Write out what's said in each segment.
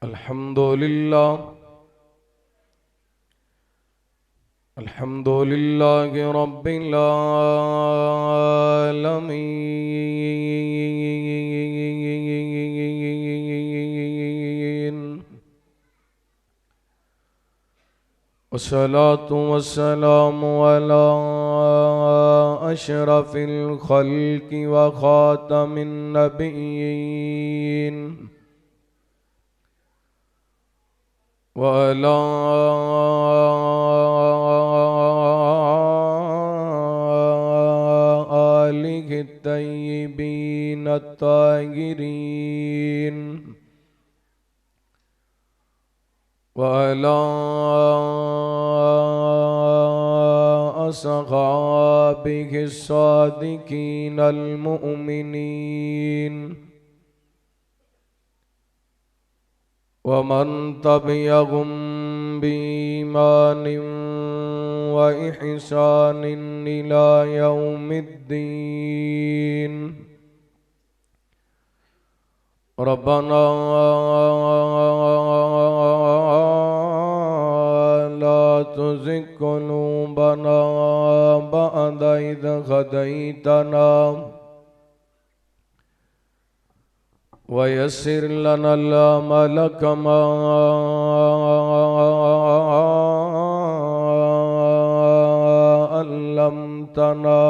अल्हम्दुलिल्लाह रब्बिल आलमीन वस्सलातु वस्सलामु अला अशरफिल खल्क़ि व खातमिन नबिय्यीन व अला आलिहि तय्यिबीन अत्ताहिरीन व अला असहाबिहि सादिकीन अल-मुअमिनीन व मन तबिअहुम बीईमानिन व इहसानिन इला यौमिद्दीन। रब्बना ला तुज़िग़ क़ुलूबना बअद इज़ हदैतना वयस्सिर लना अल-अमल कमा अल्लमतना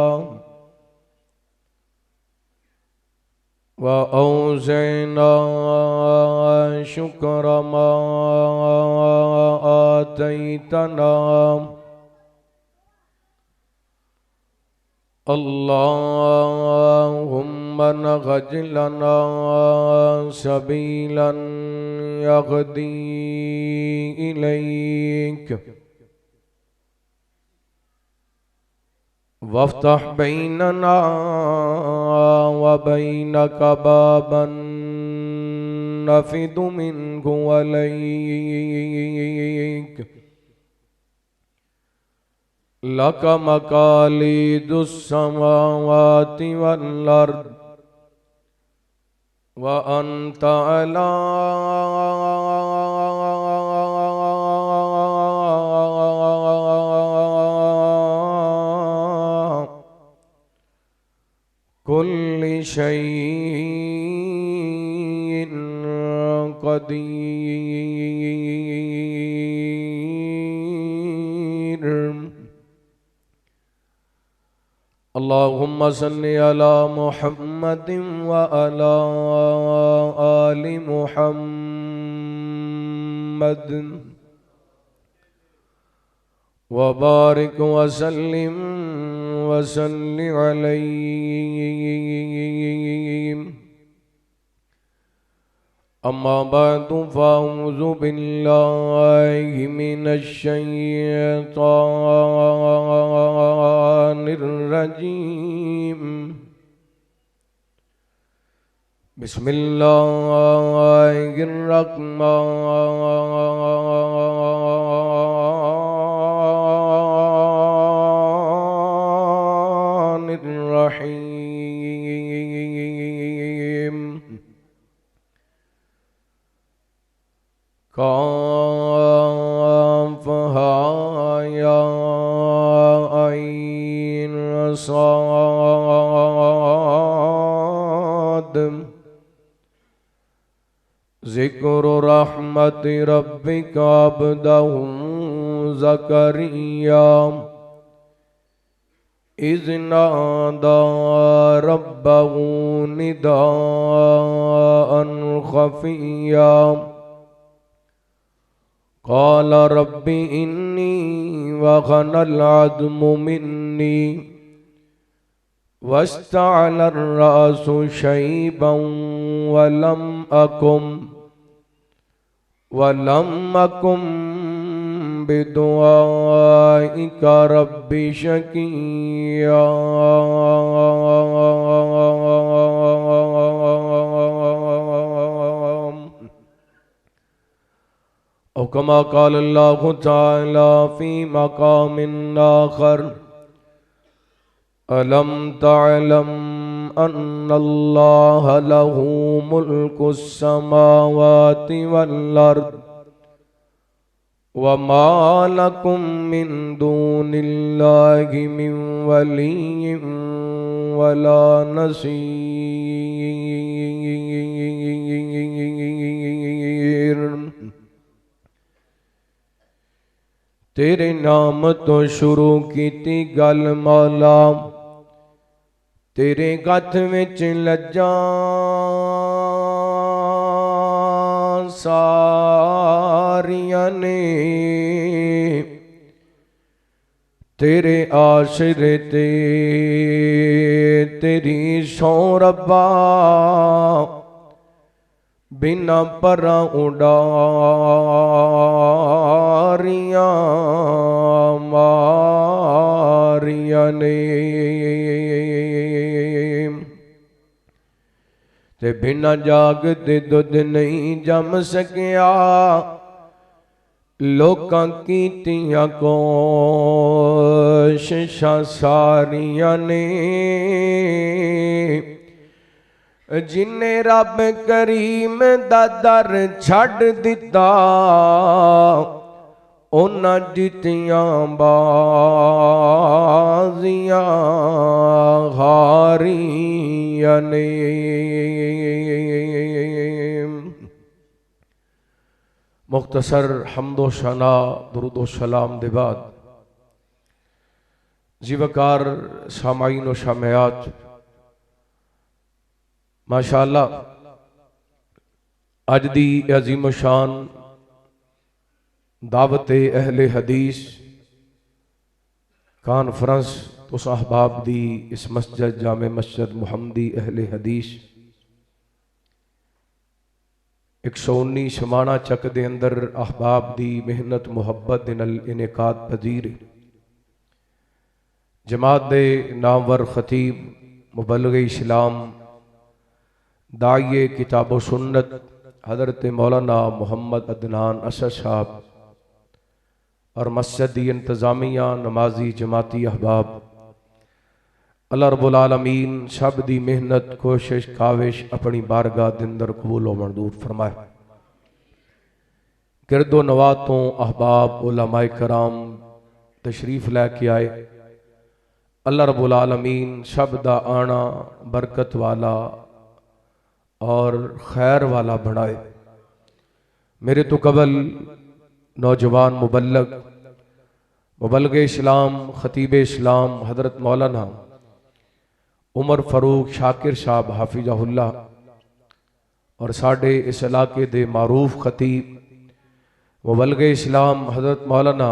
व औज़ि'ना शुक्र मा आतैतना। अल्लाहुम्मा नग़ज लना सबीलन यहदी इलैक वफ्तह बैनना व बैनक बाबन नफ़िदु मिन्हु अलैक लक मकालिदुस समावाति वल अर्द व अंत अला कुल्लि शैइन क़दीर। अल्लाहुम्मा सल्लि अला मुहम्मदिन व अला आलि मुहम्मद व बारिक व सल्लिम व सल्लि अलैहि। अम्मा बअदु फ़अऊज़ु बिल्लाहि मिनश शैतानिर रजीम। बिस्मिल्लाहिर रहमानिर रहीम। काफ हा या ऐन साद। ज़िक्र रहमति रब्बिका अब्दहु ज़करिया इज़ नादा रब्बहु निदाअन ख़फ़िय्या क़ाल रब्बि इन्नी वहनल अज़्मु मिन्नी वस्तअलर रासु शैबन वलम अकुम बिदुआइका रब्बि शक़िय्या। औ कमा क़ाल अल्लाहु तआला फ़ी मक़ामिन आख़र अलम तअलम अन्नल्लाह लहू मुल्कुस समावाति वल अर्द वमा लकुम मिन दूनिल्लाहि मिन वलिय्यिन वला नसीर। तेरे नाम तो शुरू कीती गल मौला, तेरे गथ विच लज्जा सारियां ने, तेरे आशरे ते तेरी सौ रब्बा बिना परा उडारियां मारियां ने, ते बिना जाग दे दुध नहीं जम सकिया, लोकां कीतियां कोशिशां सारियां ने। जिन्ने रब करीम दा दर छड़ दिता, उन्हां जितियां बाजियां हारियां ने। मुख्तसर हम्दो शना दुरूदो सलाम दे बाद जीवकार सामाईन व शामियात, माशाअल्लाह अज दी अजीम शान दावत अहले हदीस कॉन्फ्रेंस तुस अहबाब दी इस मस्जिद जामे मस्जिद मुहम्मदी अहले हदीस 119 शमाना चक दे अंदर अहबाब दी मेहनत मुहब्बत दे नाल इनेकाद पजीर जमात दे नामवर खतीब मुबल्लिग इस्लाम दाइये किताब व सुन्नत हज़रत मौलाना मोहम्मद अदनान असद साहब और मस्जिद दी इंतज़ामिया नमाजी जमाती अहबाब, अल्लाह रब्बुल आलमीन सब दी मेहनत कोशिश काविश अपनी बारगाह दे अंदर कबूल व मंजूर फरमाए। गिरदो नवा तो अहबाब उलमाए कराम तशरीफ लैके आए, अल्लाह रब्बुल आलमीन सब दा आना बरकत वाला और खैर वाला बनाए। मेरे तो कबल नौजवान मुबल्लिग इस्लाम खतीब इस्लाम हज़रत मौलाना उमर फारूक शाकिर साहब हाफिज़हुल्लाह और साढ़े इस इलाके दे मारूफ खतीब मुबल्लिग इस्लाम हज़रत मौलाना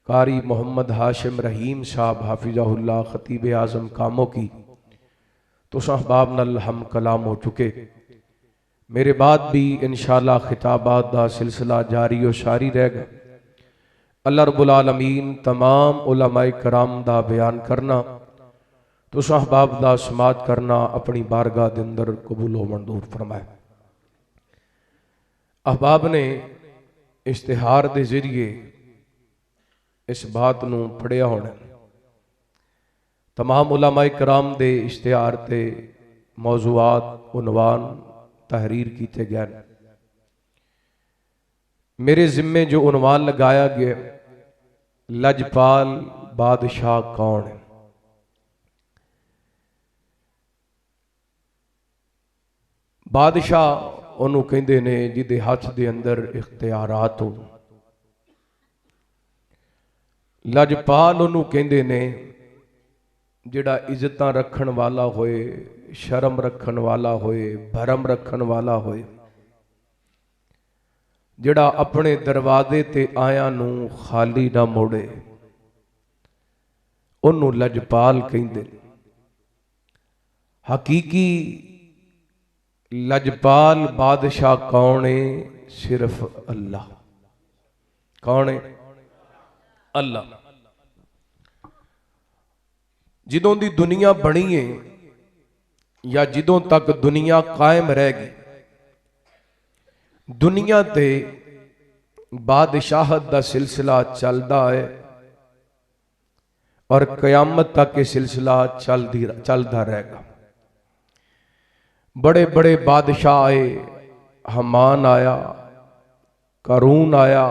कारी मोहम्मद हाशिम रहीम साहब हाफिज़हुल्लाह खतीब आज़म कामों की तो अहबाब नल हम कलाम हो चुके। मेरे बाद भी इंशाअल्लाह खिताबात दा सिलसिला जारी और सारी रहेगा। अल्लाह रब्बुल आलमीन तमाम उलमाए कराम दा बयान करना तो अहबाब दा समात करना अपनी बारगाह दे अंदर कबूल व मंजूर फरमाए। अहबाब ने इश्तिहार दे जरिए इस बात नूं पढ़िया होना, तमाम उलमाए कराम दे इश्तिहार ते मौजूआत उनवान तहरीर किए गए। मेरे जिम्मे जो उनवान लगाया गया लजपाल बादशाह कौन है। बादशाह उन्होंने कहते ने जिदे हाथ दे अंदर इख्तियारात हो। लजपाल उन्होंने कहते ने जिहड़ा इज्जत रखन वाला होए, शर्म रखन वाला होए, भरम रखन वाला होए, जिहड़ा अपने दरवाजे ते आया नूं खाली ना मोड़े, उन्होंने लजपाल कहते। हकीकी लजपाल बादशाह कौन है? सिर्फ अल्लाह। कौन है? अल्लाह। जिदों दी दुनिया बनी है या जिदों तक दुनिया कायम रहेगी, दुनिया ते बादशाहत दा सिलसिला चलदा है। और क़यामत तक ये सिलसिला चलता रहेगा। बड़े बड़े बादशाह आए, हमान आया, कारून आया,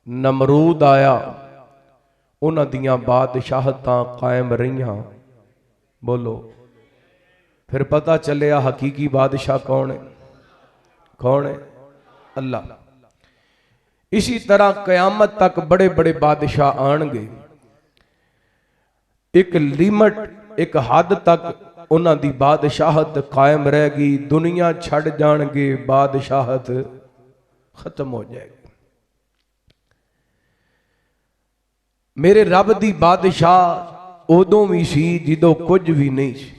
नमरूद आया, उन्हां दियां बादशाहतां कायम रहियां। बोलो, फिर पता चलिया हकीकी बादशाह कौन है? कौन है? अल्लाह। इसी तरह क़यामत तक बड़े बड़े बादशाह आएंगे। एक लिमिट, एक हद तक उन्हां दी बादशाहत कायम रहेगी। दुनिया छड़ जाणगे, बादशाहत खत्म हो जाएगी। मेरे रब दी बादशाह उदों भी सी जिदों कुछ भी नहीं सी।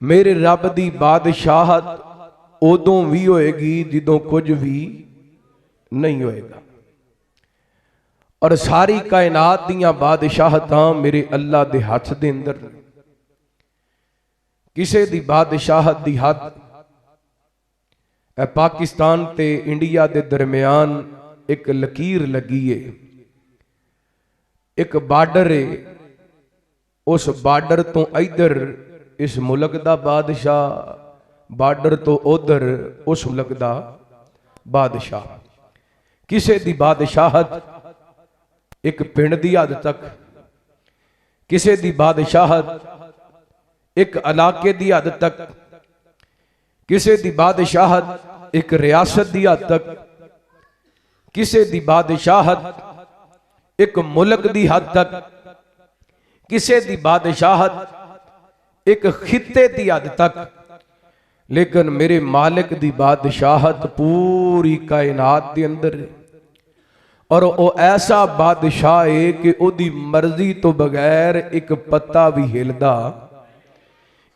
मेरे रब दी बादशाहत उदों भी होएगी जिदों कुछ भी नहीं होएगा। और सारी कायनात दियां बादशाहतां मेरे अल्लाह दे हथ दे अंदर। किसे दी बादशाहत दी हद पाकिस्तान ते इंडिया दे दरम्यान एक लकीर लगी है, एक बार्डर है। उस बार्डर तो इधर इस मुल्क दा बादशाह, बार्डर तो उधर उस मुल्क दा बादशाह। किसे दी बादशाहत एक पिंड दी हद तक, किसे दी बादशाहत एक इलाके दी हद तक, किसे दी बादशाहत एक रियासत दी हद तक, किसे दी बादशाहत एक मुल्क दी हद तक, किसे दी बादशाहत एक खिते दी हद तक। लेकिन मेरे मालिक दी बादशाहत पूरी कायनात दे अंदर है। और वो ऐसा बादशाह है कि ओदी मर्जी तो बगैर एक पत्ता भी हिलदा,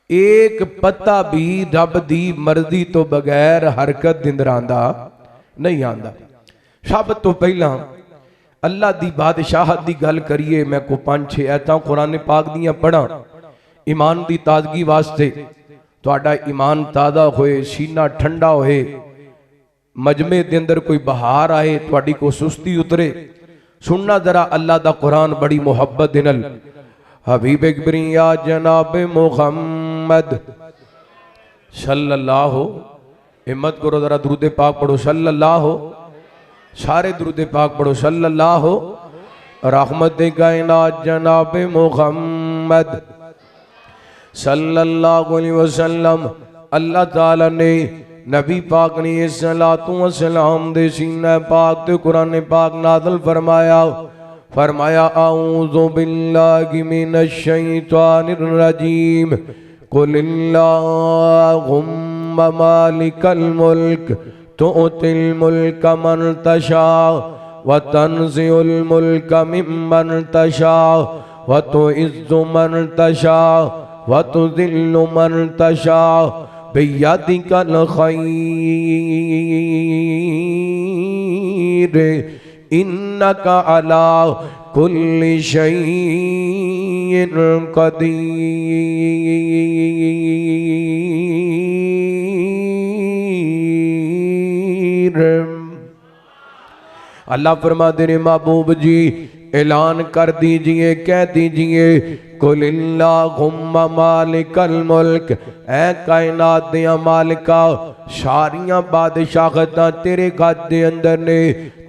एक पत्ता भी रब दी मर्जी तो बगैर हरकत दे अंदर आंदा नहीं आंदा। सब तो पहला अल्लाह दी बादशाहत दी गल करिए। मैं को 5-6 आयतां कुरान पाक दियां पढ़ा ईमान दी ताजगी वास्ते। तुहाडा ईमान ताज़ा होए, सीना ठंडा होए, मजमे दे अंदर कोई बहार आए, तुहाडी को सुस्ती उतरे। सुनना जरा अल्लाह दा कुरान बड़ी मुहब्बत दे नाल। हबीब अकबरिया जनाब मुहम्मद सल्लल्लाहु, हिम्मत करो जरा दुरूद पाक पढ़ो सल्लल्लाहु, सारे दुरूद पाक पढ़ो सल्लल्लाहु। रहमत कायनात जनाब मुहम्मद सल्लल्लाहु अलैहि वसल्लम। अल्लाह ताला ने नबी पाक ने सलातु व सलाम दे सीना पाक ते कुरान पाक नाज़िल फरमाया। फरमाया आऊज़ु बिल्लाहि मिनश शैतानिर रजीम। कुलिल्लाहुम्मा मालिकल मुल्क तुअतिल मुल्क मन तशा व तंज़िउल मुल्क मिम्मन तशा व तुइज़्ज़ु मन तशा व तुज़िल्लु मन तशा बियदिकल खैर इन्नका अला कुल्लि शैइन कदीर। अल्लाह फरमाते ने महबूब जी ऐलान कर दीजिए, कह दीजिए कुलिल्लाहुम्मा मालिकल मुल्क। ऐ कायनात दिया मालिका, सारियां बादशाहतां तेरे हाथ दे अंदर ने।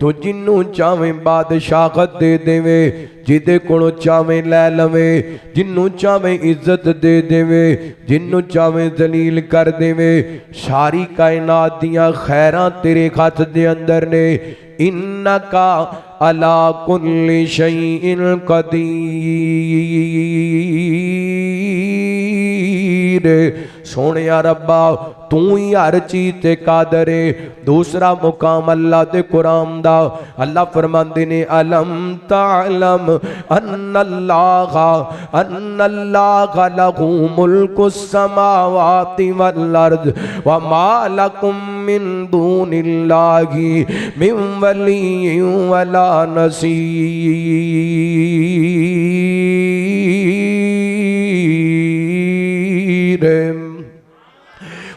तू जिन्नू चावे बादशाहत दे देवे, जिदे कोलों चावे लै लवे, जिन्नू चावे इज्जत दे देवे, जिन्नू चावे जलील कर देवे। सारी कायनात दियां खैरां तेरे हाथ दे अंदर ने। इन्नका अला कुल्ली शैइन कदीर। सोने रब्बा तू ही हर चीज ते कादर है। दूसरा मुकाम अल्लाह दे कुरान दा, अल्लाह फरमांदे ने अलम तालम अन्नल्लाह लहू मुल्कुस समावाति वल अर्द व मा लकुम मिन दूनिल्लाहि मिन वलिय्यिन वला नसीर।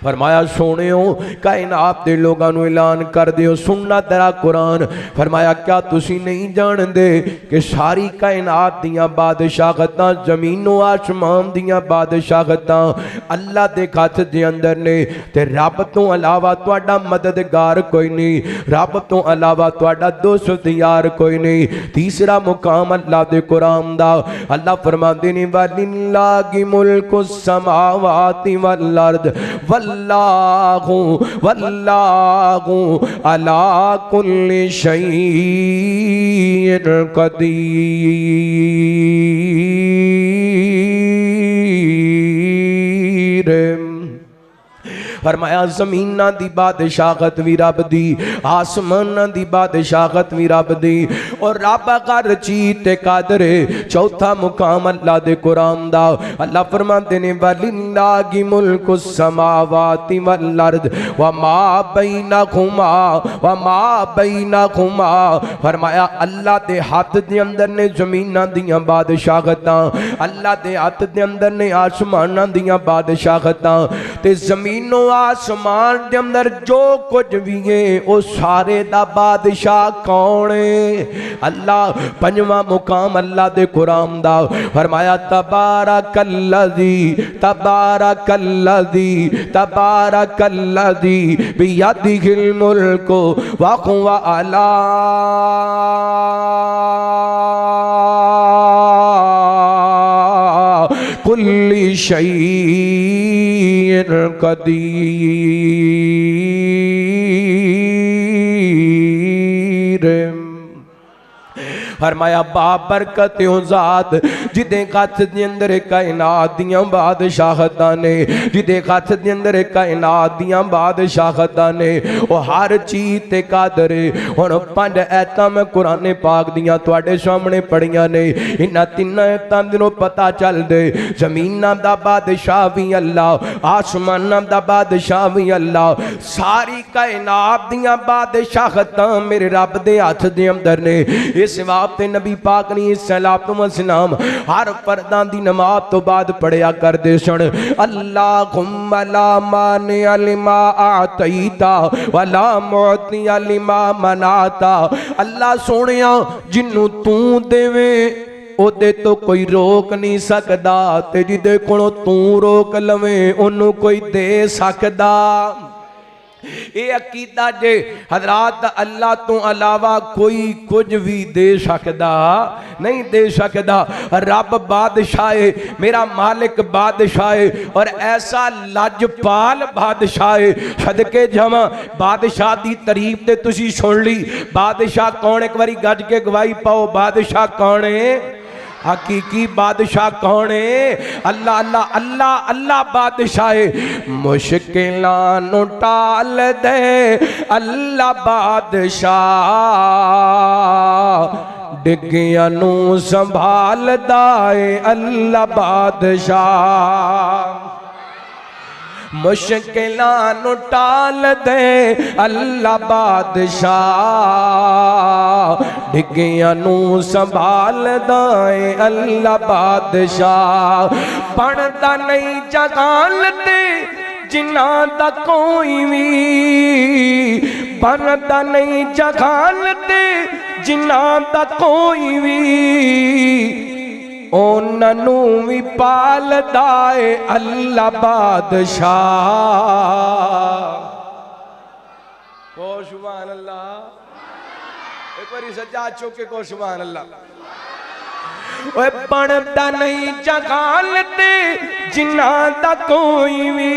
फरमाया सोनियो कायनात दे लोगां नूं ऐलान कर दिओ सुनना तेरा कुरान। फरमाया क्या तुसी नहीं जानदे कि सारी कायनात दियां बादशाहतां जमीनों आसमान दियां बादशाहतां अल्लाह दे हथ दे अंदर ने ते रब तो अलावा तुहाडा मददगार कोई नहीं, रब तो अलावा तुहाडा दोस्त यार कोई नहीं। तीसरा मुकाम अल्लाह दे कुरान दा अल्लाह फरमांदे ने वलिल्लाहि मुल्कु समावाति वल अर्द वल्लाहु वल्लाहु अला कुल्लि शैइन कदीर। फरमाया ज़मीनां दी बादशाहत भी रब दी, आसमानां दी बादशाहत भी रब दी और रब हर चीज़ ते कादर है। चौथा मुकाम अल्लाह दे कुरान दा अल्लाह फरमाते ने वलिल्लाहि मुल्कु समावाति वल अर्द व मा बैनहुमा व मा बैनहुमा। फरमाया अल्लाह दे हाथ दे अंदर ने ज़मीनां दियां बादशाहतां, अल्लाह दे हाथ दे अंदर ने आसमानां दियां बादशाहतां ते ज़मीनों आसमान दे अंदर जो कुछ भी है वो सारे दा बादशाह कौन है? अल्लाह। पंजवा मुकाम अल्लाह दे कुरान दा फरमाया तबारकल्लज़ी तबारकल्लज़ी तबारकल्लज़ी बियदिहिल मुल्कु व हुवा अला कुल्लि शैइन कदीर। फरमाया बाबरकत ज़ात जिदे हथ दे अंदर कायनात दियां बादशाहतां ने, जिदे हथ दे अंदर कायनात दियां बादशाहतां ने वो हर चीज़ ते कादर है। हुण पंज ऐतां मैं कुरान पाक दियां तुहाडे सामने पढ़ियां ने, इन्हां तिन्नां ऐतां दिनों पता चल दे ज़मीनां दा बादशाह भी अल्लाह, आसमानां दा बादशाह भी अल्लाह, सारी कायनात दियां बादशाहतां मेरे रब दे हथ दे अंदर ने। इस ते नबी पाक ने सलाम हर फर्दां दी नमाज तो बाद पढ़िया करदे सन अल्लाहुम्मा ला मानिअ लिमा आतैता वला मुअतिअ लिमा मनाता। अल्लाह सोनिया जिन्नू तू देवे ओदे तो कोई रोक नहीं सकदा ते जिदे कोलों तू रोक लवे ओनू कोई दे सकदा। ये अकीदा जे हजरात अल्लाह तो अलावा कोई कुछ भी दे सकदा नहीं, दे सकदा। रब बादशाह है, मेरा मालिक बादशाह है और ऐसा लजपाल बादशाह है। सदके जावां बादशाह दी तारीफ ते तुसी सुन ली। बादशाह कौन? एक बारी गज के गवाही पाओ, बादशाह कौन है? हकीकी बादशाह कौन है? अल्लाह अल्लाह अल्लाह अल्लाह बादशाह है। मुश्किलां नू टाल दे अल्लाह बादशाह, डिग्गियां नू संभालदा है अल्लाह बादशाह। मुश्किलां नू टाल दे अल्लाह बादशाह, डिग्गियां नू संभालदा है अल्लाह बादशाह। बनदा नहीं जगान दे जिन्ना दा कोई भी, बनदा नहीं जगान दे जिन्ना दा कोई भी, ओनू भी पालदा है अल्लाह बादशाह। को सुभान अल्लाह, एक बार सज्जा चौके को सुभान अल्लाह। बनदा नहीं जगान दे जिन्ना दा कोई भी,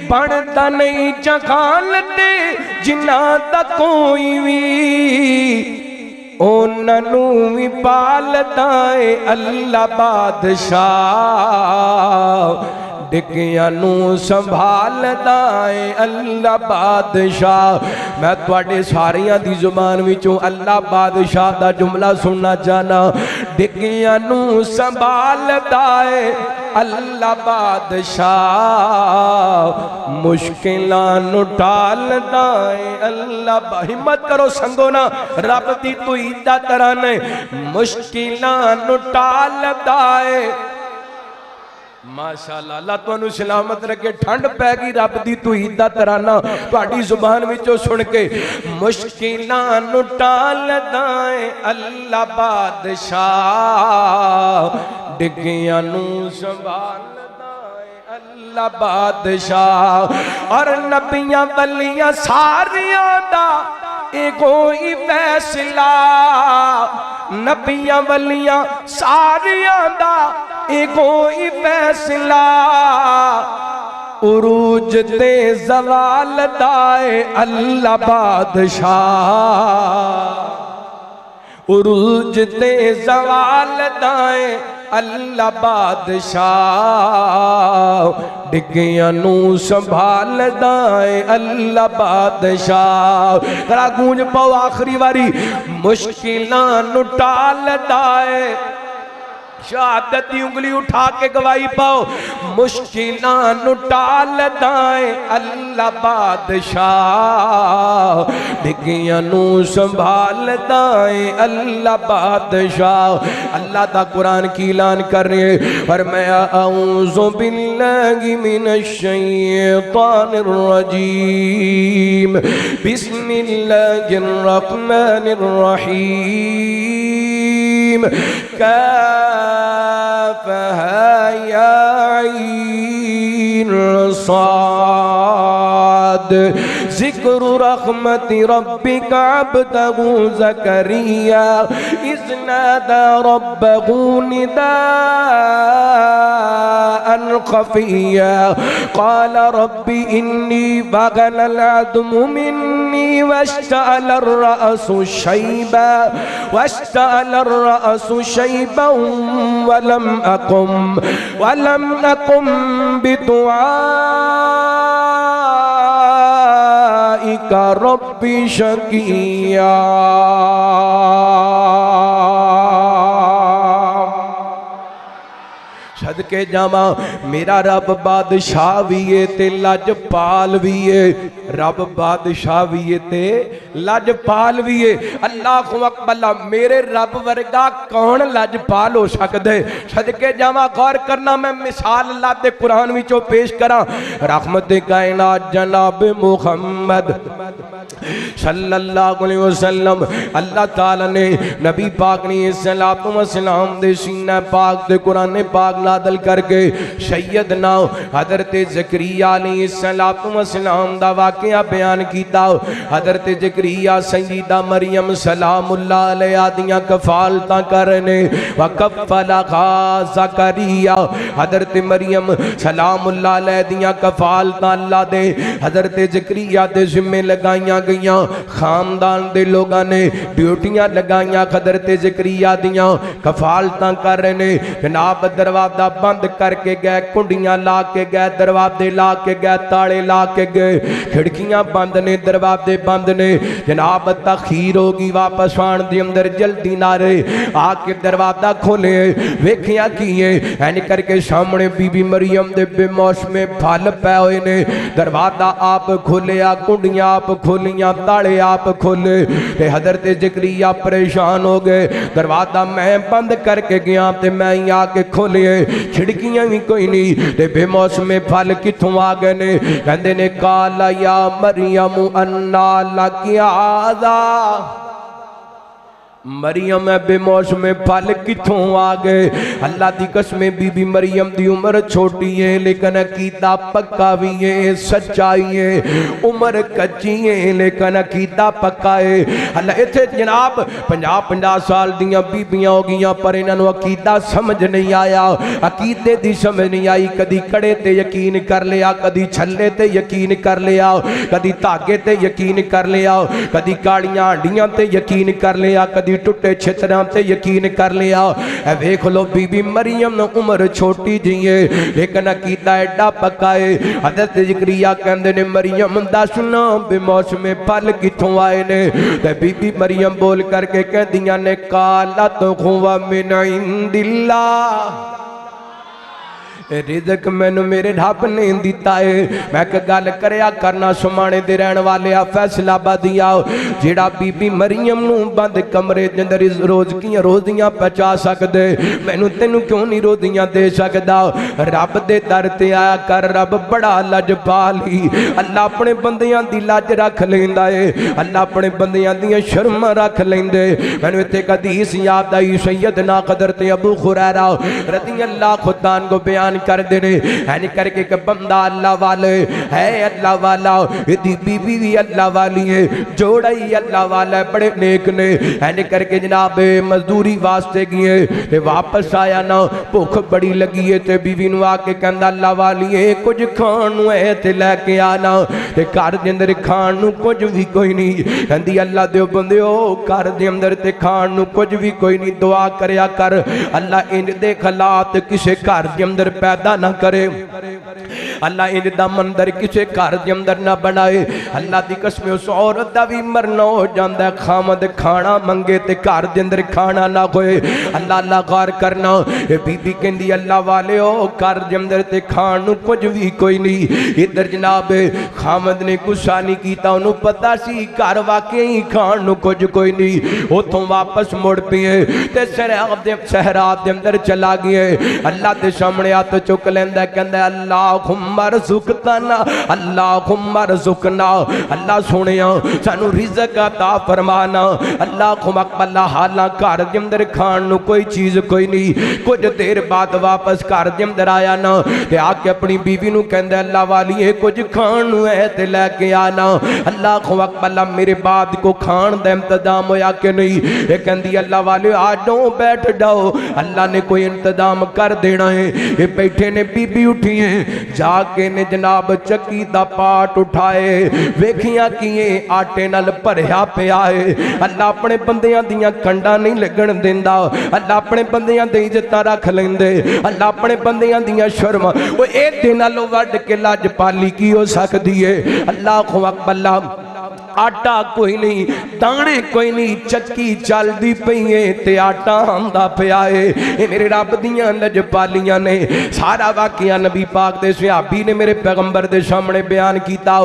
बनदा नहीं जगान दे जिन्ना दा कोई भी, ओनू भी पालदा है अल्लाह बादशाह, डिग्गियां नू संभालदा है अल्लाह बादशाह। मैं तुहाडे सारियां दी जुबान विचों अल्लाह बादशाह दा जुमला सुनना चाहना। डिग्गियां नू संभालदा है अल्लाह बादशाह, मुश्किलां नू टालदा है अल्लाह। हिम्मत करो संगो ना, रब दी तू इज्जत कराने। मुश्किलां नू टालदा है माशाअल्लाह अल्लाह तुहानू सलामत रखे। ठंड पै गई रब दी तौहीद दा तराना तुहाडी जुबान विचों सुन के। मुश्किलां नू टालदा है अल्लाह बादशाह, डिग्गियां नू संभालदा है अल्लाह बादशाह। और नबियां वलियां सारियां दा कोई फैसला, नबियां वलियां सारियां दा कोई फैसला। उरूज ते ज़वाल दाए अल्लाह बादशाह, उरूज ते ज़वाल दाए अल्लाह बादशाह। डिग्गियां नू संभाल दाए अल्लाह बादशाह। जरा गूंज पाओ आखिरी बारी। मुश्किलां नू टाल दाए, शहादत की उंगली उठा के गवाही पाओ। मुश्किलां नू टाल दाए अल्लाह बादशाह, डिग्गियां नू संभाल दाए अल्लाह बादशाह। अल्लाह दा कुरान की ऐलान कर रहे हैं और मैं अऊज़ु बिल्लाहि मिनश शैतानिर रजीम, बिस्मिल्लाहिर रहमानिर रहीम। काफ़हा या ऐन साद, ज़िक्र रहमति रब्बिका अब्दहू ज़करिया इज़ नादा रब्बहू निदाअन ख़फ़िय्या क़ाल रब्बि इन्नी वगनल अज़्मु मिन्नी वश्तअलर रअसु शैबा वलम अकुम बिदुआइका रब्बि शक़िय्या। सदके जावा मेरा रब बादशाह भी है ते लजपाल भी है, रब बादशाह भी है ते लजपाल भी है। अल्लाह अकबर, मेरे रब वर्गा कौन लजपाल हो सकता है? सदके जावा गौर करना, मैं मिसाल अल्लाह दे कुरान विचों पेश करा। रहमत कायनात जनाब मुहम्मद सल्लल्लाहु अलैहि वसल्लम, अल्लाह ताला ने नबी पाक ने सलातो व सलाम दे सीना पाक दे कुरान पाक नादल करके सैयदना हजरत ज़करिया अलैहिस्सलातु वस्सलाम दा वाक़या बयान कीता। हजरत ज़करिया सैयदा मरियम सलामुल्लाह अलैहा दियां कफालतां करने वकफ़लहा ज़करिया, हजरत मरियम सलामुल्लाह अलैहा दियां कफालतां अल्लाह दे हजरत ज़करिया दे ज़िम्मे लगाइयां गईयां। खानदान दे लोगां ने ड्यूटियां लगाइयां हजरत ज़करिया दियां कफालतां कर रहे ने। जनाब दरवाजा बंद करके गए, कुंडियां ला के गए, दरवाजे ला के गए, ताले ला के गए, खिड़कियां बंद ने, दरवाजे बंद ने। जनाब तखीर होगी, वापस आने दे अंदर जल्दी ना रहे। आके दरवाजा खोले, वेखिया की है एन करके सामने बीबी मरियम दे बेमौसमे फल पै हुए ने। दरवाजा आप खोलिया, कुंडियां आप खोलियां, ताले आप खोले। हजरत ज़करिया परेशान हो गए। दरवाजा मैं बंद करके गया ते मैं ही आके खोलिए, खिड़कियां भी कोई नहीं, ते बेमौसमे फल किथों आ गए ने? कहते ने काला या मरियम अन्ना लकी आज़ा, मरियम बेमौसमे फल किथों आ गए? अल्लाह की कसमें बीबी मरियम की उम्र छोटी है लेकिन अकीदा पक्का भी है, सच्चाई है। उम्र कच्ची है लेकिन अकीदा पक्का है। अल्लाह इत्थे जनाब 50-50 साल दियां बीबियां हो गई पर इन्होंने अकीदा समझ नहीं आया, अकीदे की समझ नहीं आई। कदी कड़े ते यकीन कर लिया, कदी छल्ले ते यकीन कर लिया, कदी धागे ते यकीन कर लिया, कदी कालियां हांडियां ते यकीन कर लिया, कदी टुटे छितरां ते यकीन कर लिया। वेख लो बीबी मरियम उम्र छोटी जी है लेकिन अकीदा एडा पक्का है। हज़रत ज़करिया कहंदे ने मरियम दस ना बेमौसमे फल किथों आए ने? ते बीबी मरियम बोल करके कहदियां ने काला तो खुवा मिन इंदिल्लाह, रिजक मैनू मेरे रब ने दिता है। मैं एक गल करया करना सुमाने दे रहन वाले आ फैसलाबादी आओ जेड़ा बीबी मरियम नू बंद कमरे दे अंदर रोज़कियां रोज़ियां पचा सकदे मैनू तेनू क्यों नहीं रोज़ियां दे सकदा। रब दे दर ते आया कर, रब बड़ा लजपाली। अल्लाह अपने बंदियां दी लज रख लैंदा है, अल्लाह अपने बंदियां दी शर्म रख लैंदे। मैनू इत्थे एक हदीस याद आई सैयदना हज़रत अबू हुरैरा रज़ियल्लाहु ताआला को बयान कर देने है करके एक बंदा अल्लाह वाले है, अल्लाह वाला यदि बीबी भी अल्लाह वाली है, जोड़ा ही अल्लाह वाला है, बड़े नेक ने है करके जनाब मजदूरी वास्ते गए ते वापस आया ना भुख बड़ी लगी है ते बीवी नू आके कहंदा अल्लाह वाली है कुछ खाण नू है ते लेके आना ते घर दे अंदर खाण नू कुछ भी कोई नहीं। कहंदी अल्लाह दे बंदे घर दे अंदर ते खाण नू कुछ भी कोई नहीं, दुआ करया कर अल्लाह इंज दे हालात किसे घर दे अंदर पैदा ना करे, अल्लाह इंज दा मंदिर किसे घर दे अंदर ना बनाए। अल्लाह दी कसम उस औरत दा भी मरना हो जांदा है, खामद खाना मंगे ते घर दे अंदर खाना ना होए। अल्लाह अल्लाह गौर करना ए बीबी कहंदी अल्लाह वाले ओ घर दे अंदर ते खाण नू कुछ भी कोई नहीं। इधर जनाब खामद ने गुस्सा नहीं कीता, उन्हों पता सी घर वाकई खाण नू कुछ कोई नहीं। उतों वापस मुड़ पिए ते सहरा दे अंदर चला गए। अल्लाह के सामने हथ चुक लेंदा कहंदा अल्लाहुम्मा रज़ुक़ना अल्लाहुम्मा रज़ुक़ना, अल्लाह सोनिया सानू रिज़्क़ अता फरमाना। अल्लाहुम्मा अक़बल हालां घर दे अंदर खाण नू कोई चीज़ कोई नहीं। कुछ देर बाद वापस घर दे अंदर आया ना ते आके अपनी बीवी नू कहंदा अल्लाह वाली है कुछ खाण नू है ते लेके आना। अल्लाहुम्मा अक़बल मेरे बाद को खाण दा इंतजाम होया कि नहीं। ये कहंदी अल्लाह वाले आ जाओ बैठ जाओ, अल्लाह ने कोई इंतजाम कर देना है। ये बैठे ने बीबी उठी है जाके ने जनाब चक्की दा पाट उठाए वेखियां किए आटे नाल भरिया पिया है। अल्लाह अपने बंदियां दियां कंडा नहीं लगन देंदा, अल्लाह अपने बंदियां दी इज्जत रख लेंदे, अल्लाह अपने बंदियां दियां शर्म वो ए दिन नालों वड के लज पाली की हो सकदी है। अल्लाह अकबर आटा कोई नहीं, दाने कोई नहीं, चक्की चलती पई है ते आटा आंदा पिया है। ये मेरे रब दियां लजपालियां ने। सारा वाकया नबी पाक दे सहाबी ने मेरे पैगंबर दे सामने बयान किया।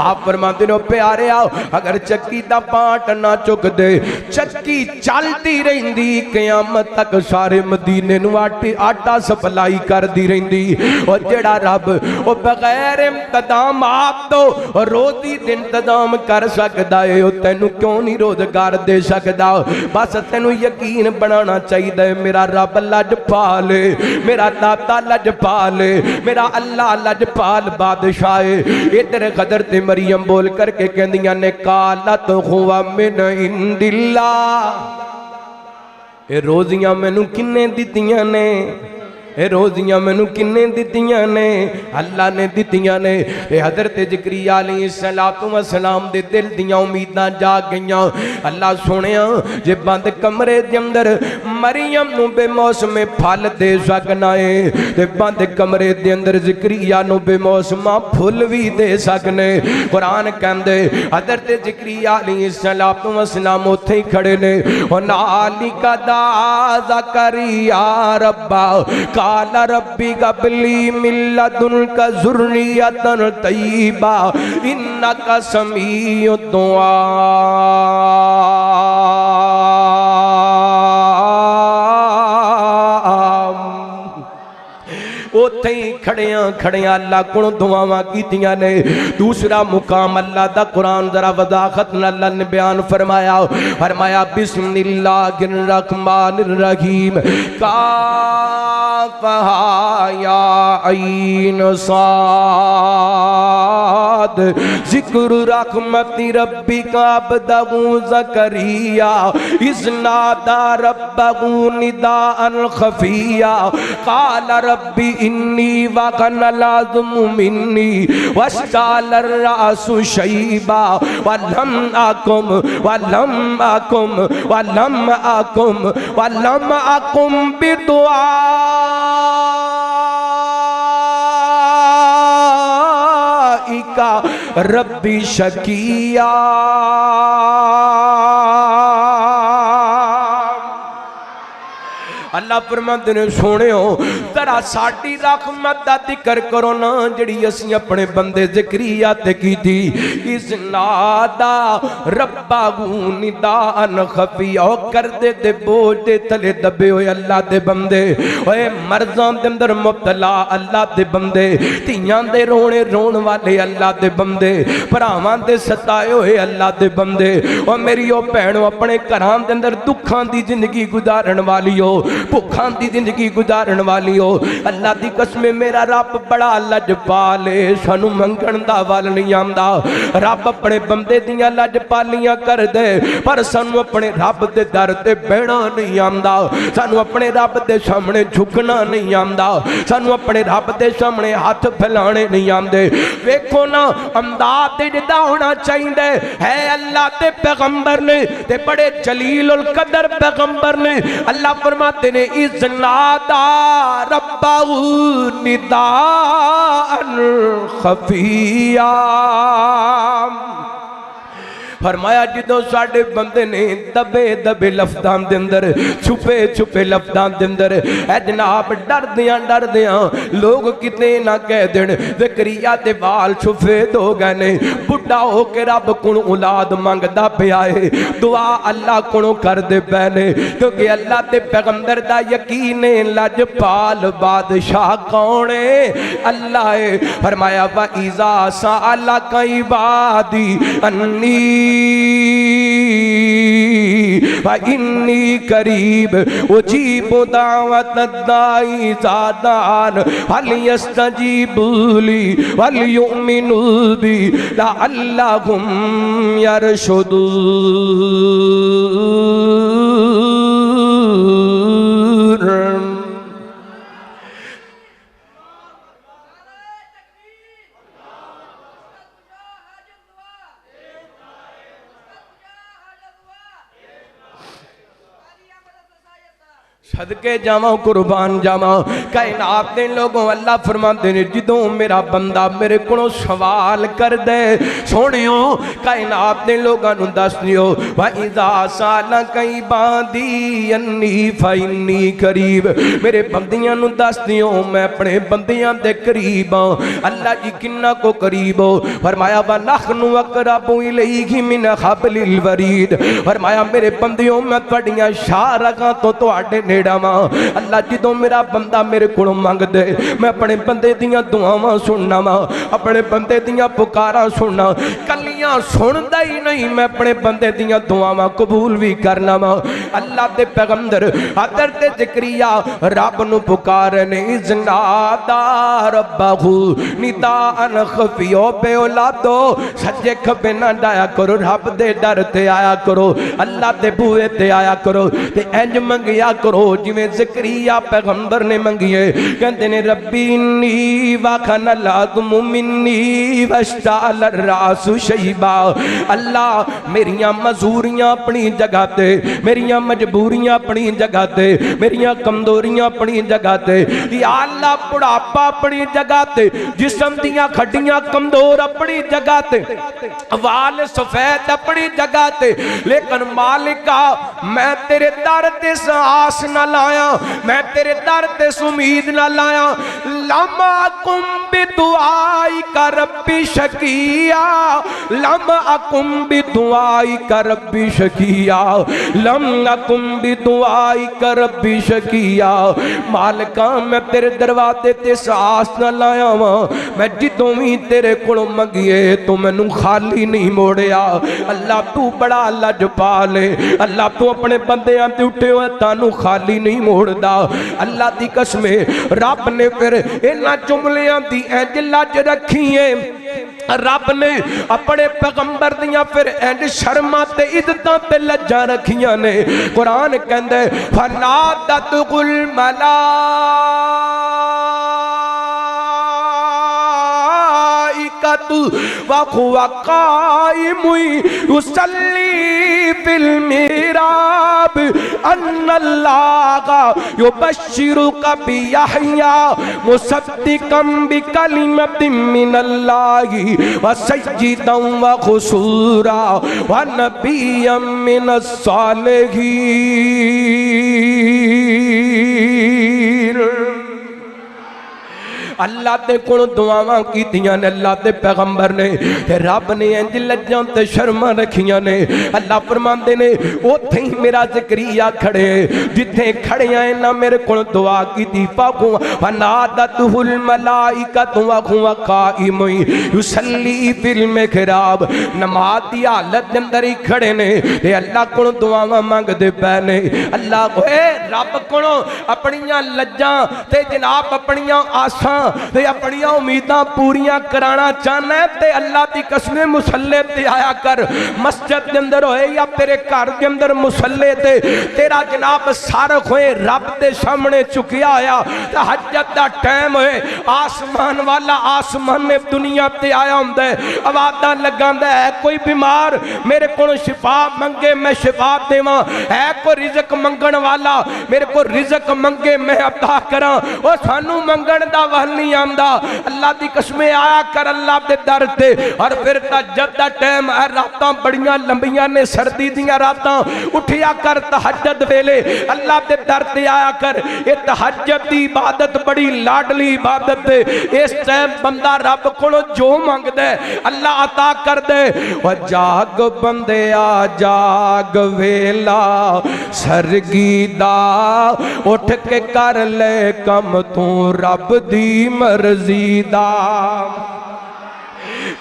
आप फरमाते हो प्यारे आओ अगर चक्की दा पाट ना चुक दे चक्की चलती रहिंदी क़यामत तक सारे मदीने नू आटा सप्लाई करती रहिंदी। और जेड़ा रब वो बगैर इंतजाम आप तो रोजी दिन इंतजाम कर सकदा है, तेनू क्यों नहीं रोजगार दे सकदा। बस तेनू यकीन बनाना चाहिए मेरा रब लजपाल है, मेरा दाता लजपाल है, मेरा अल्लाह लजपाल बादशाह है। इधर कदर ते मरियम बोल करके कहंदियां ने कालत हुवा मिन इंदिल्लाह, ए रोजियां मैनू किन्ने दित्तियां ने, ए रोजियां मैनू किन्ने दित्तियां ने, अल्लाह ने दित्तियां ने। हज़रत ज़करिया अलैहिस्सलातु वस्सलाम दे दिल दियां उम्मीदां जाग गईयां। अल्लाह सुनिया जे बंद कमरे दे अंदर मरियम नू बेमौसमे फल दे सकना है ते बंद कमरे दे अंदर ज़करिया नू बेमौसमा फुल भी दे सकने। कुरान कहंदे हज़रत ज़करिया अलैहिस्सलातु वस्सलाम उत्थे ही खड़े ने। नालिका दा ज़करिया रब्बा काला रब्बी गबली मिल्लदुनका ज़ुर्रियतन तय्यिबा इन्नका समीउ दुआ। उत्थे ही खड़िया खड़िया अल्लाह को दुआवां कीतियां ने। दूसरा मुकाम अल्लाह दा कुरान जरा वदाखत अल्लाह ने बयान फरमाया, फरमाया बिस्मिल्लाहिर रहमानिर रहीम काफा या ऐन साद जिक्र रहमति रब्बिका अब्दहु ज़करिया इज़नादा रब्बहु निदाअन खफिया क़ाल रब्बी इन्नी वक़नल अज़्मु मिन्नी वश्तालर रासु शैबा वलम अकुम बिदुआइका रब्बी शकिया। अल्लाह फरमाते ने सोने जरा साडी रहमत दा जिक्र करो ना जिहड़ी असीं अपने बंदे ज़करिया ते कीती। इस नादा रब्बाहू निदान खफिया करदे ते बोझ दे तले दबे होए अल्लाह दे बंदे, ओए मर्ज़ां दे अंदर मुब्तला अल्लाह दे बंदे, धीआं दे रोने रोण वाले अल्लाह दे बंदे, भरावां दे सताए होए अल्लाह दे बंदे, ओ मेरी ओ भैणो अपने घरां दे अंदर दुखां दी जिंदगी गुजारन वाली हो, भुखां दी जिंदगी गुजारन वाली हो। अल्लाह दी कसम मेरा रब बड़ा लजपाल है, सानू मंगण दा वल नहीं आंदा। रब अपने बंदे दियां लजपालियां कर दे पर सानू अपने रब दे दर ते बहना नहीं आंदा, सानू अपने रब दे सामने झुकना नहीं आंदा, सानू अपने रब दे सामने हाथ फैलाने नहीं आंदे। वेखो ना अंदाज जिदा होना चाहिए है अल्लाह दे पैगंबर ने ते बड़े जलील उल कदर पैगंबर ने। अल्लाह फरमाते ने इज़ नादा रब्बाहू निदान खफिया। फरमाया जिदों साडे बंदे ने दबे दबे लफ्ज़ां दे अंदर छुपे छुपे लफ्ज़ां दे अंदर ऐ जनाब डरदियां लोग किते ना कह देन ज़करिया दे बाल सफेद हो गए ने, बुढ़ा हो के रब कोलों औलाद मंगदा पिया है, दुआ अल्लाह कोलों करदे पए ने क्योंकि अल्लाह दे पैगंबर दा यकीन है लजपाल बादशाह कौन है? अल्लाह है। फरमाया वा इज़ा सअलका इबादी अन्नी इन्नी करीब उजीबु दावत दाई ज़ादान हल यस्तजीबू ली वल युमिनू बी लअल्लहुम यरशुदून। सदके जावा कुर्बान जावा कायनात दे लोगों अल्लाह फरमाते ने जिदों मेरा बंदा मेरे को सवाल कर दे सोनियो कायनात दे लोगों नूं दस दियो वा इज़ा सालका इबादी अन्नी फइन्नी करीब, मेरे बंदियां नूं दस दियो मैं अपने बंदियां दे करीब हां। अल्लाह जी किन्ना को करीब हो? फरमाया वा नहनु अक़रबु इलैहि मिन हब्लिल वरीद। फरमाया मेरे बंदियों मैं तुहाडियां शारगां तो तुहाडे नेड़े अल्लाह जिदों मेरा बंदा मेरे को मंग दे मैं अपने बंदे दियां दुआवां सुनना वा, अपने बंदे दियां पुकारां सुनना, कलियां सुनदा ही नहीं मैं अपने बंदे दियां दुआवां कबूल भी करना वा। अल्लाह दे पैगंबर हज़रत ज़करिया रब नूं पुकारने इज़ नादा रब्बहू निदान खफिया। बे औलादो सज्जे खब्बे ना डाया करो, रब दे डर ते आया करो, अल्लाह दे बूहे ते आया करो ते इंज मंगिया करो जिवें ज़करिया पैगंबर ने मंगिए। कहते ने रब्बी इन्नी वखनल अज़्मु मिन्नी वश्तअल अर्रासु शैबा। अल्लाह मेरियां मजूरियां अपनी जगह ते, मेरियां मजबूरियां अपनी जगह ते, मेरियां कमजोरियां अपनी जगह ते, या अल्लाह बुढ़ापा अपनी जगह ते, जिस्म दियां खड्डियां कमजोर अपनी जगह ते, वाल सफेद अपनी जगह ते, लेकिन मालिका मैं तेरे दर ते आस न लाया, मैं तेरे दर ते उम्मीद न लाया। लमा कुम बिदुआई का रब्बी शकिया, लम अकुम बिदुआई का रब्बी शकिया, लम अकुम बिदुआई का रब्बी शकिया। मालिका मैं तेरे दरवाजे ते आस न लाया वा, मैं जिदों भी तेरे कोलों मंगिए तू मैनू खाली नहीं मोड़िया। अल्लाह तू बड़ा लजपाल है, अल्लाह तू अपने बंदियां ते उठे हुए तानू खाली नहीं मोड़दा। अल्लाह दी कसम रब ने फिर इन्हां जुमलियां दी इंज लज रखी है, रब ने अपने पैगंबर दियां फिर इंज शर्मा ते इज्जतां ते लज्जा रखियां ने। कुरान कहंदे फनादतुल मला वहुवा काइमुन युसल्ली फिल मिहराब अन्नल्लाहा युबश्शिरुका बियहया मुसद्दिकम बिकलिमतिन मिनल्लाहि व सय्यिदन व खुसूरा व नबिय्यन मिनस सालिहीन। अल्लाह दे कोलों दुआवां कीतियां ने अल्लाह दे पैगंबर ने ते रब ने इंज लज्जां ते शर्मां रखियां ने। अल्लाह फरमांदे ने उत्थे ही मेरा ज़करिया खड़े जिथे खड़े आए ना मेरे कोलों दुआ कीती पाकू फनादतहुल मलाइकतु व हुवा काइम युसल्ली फिल मिहराब। नमाज दी हालत दे अंदर ही खड़े ने ते अल्लाह कोलों दुआवां मंगदे पै ने। अल्लाह ओए रब कोलों अपनियां लज्जां ते जनाब अपनियां आसां ते अपनियां उम्मीदां पूरियां कराना चाहना है ते अल्लाह दी कसम मुसल्ले ते आया कर। मस्जिद दे अंदर होए या तेरे घर के अंदर मुसल्ले ते तेरा जनाब सारख होए रब दे सामने झुकिया आया तहज्जुद दा टाइम होए आसमान वाला आसमान में दुनिया ते आया हुंदा है आवाज़ां लगांदा है कोई बीमार मेरे को शिफा मंगे मैं शिफा देवां है कोई रिज़्क मंगण वाला मेरे को रिज़्क मंगे मैं अता करा ओ सानू मंगण दा वल नहीं आंदा। अल्लाह दी कसम आया कर अल्लाह दे दर ते और फिर तहज्जुद दा टाइम है रातां बड़ियां लंबियां ने सर्दी दियां रातां उठिया कर तहज्जुद वेले अल्लाह दे दर ते आया कर। ये तहज्जुद दी इबादत बड़ी लाडली इबादत है। इस टाइम बंदा रब कोलों जो मंगदा है अल्लाह अता कर दे। और जाग बंदिया जाग वेला सरगी दा उठ के कर ले कम तू रब दी मर्जी दा।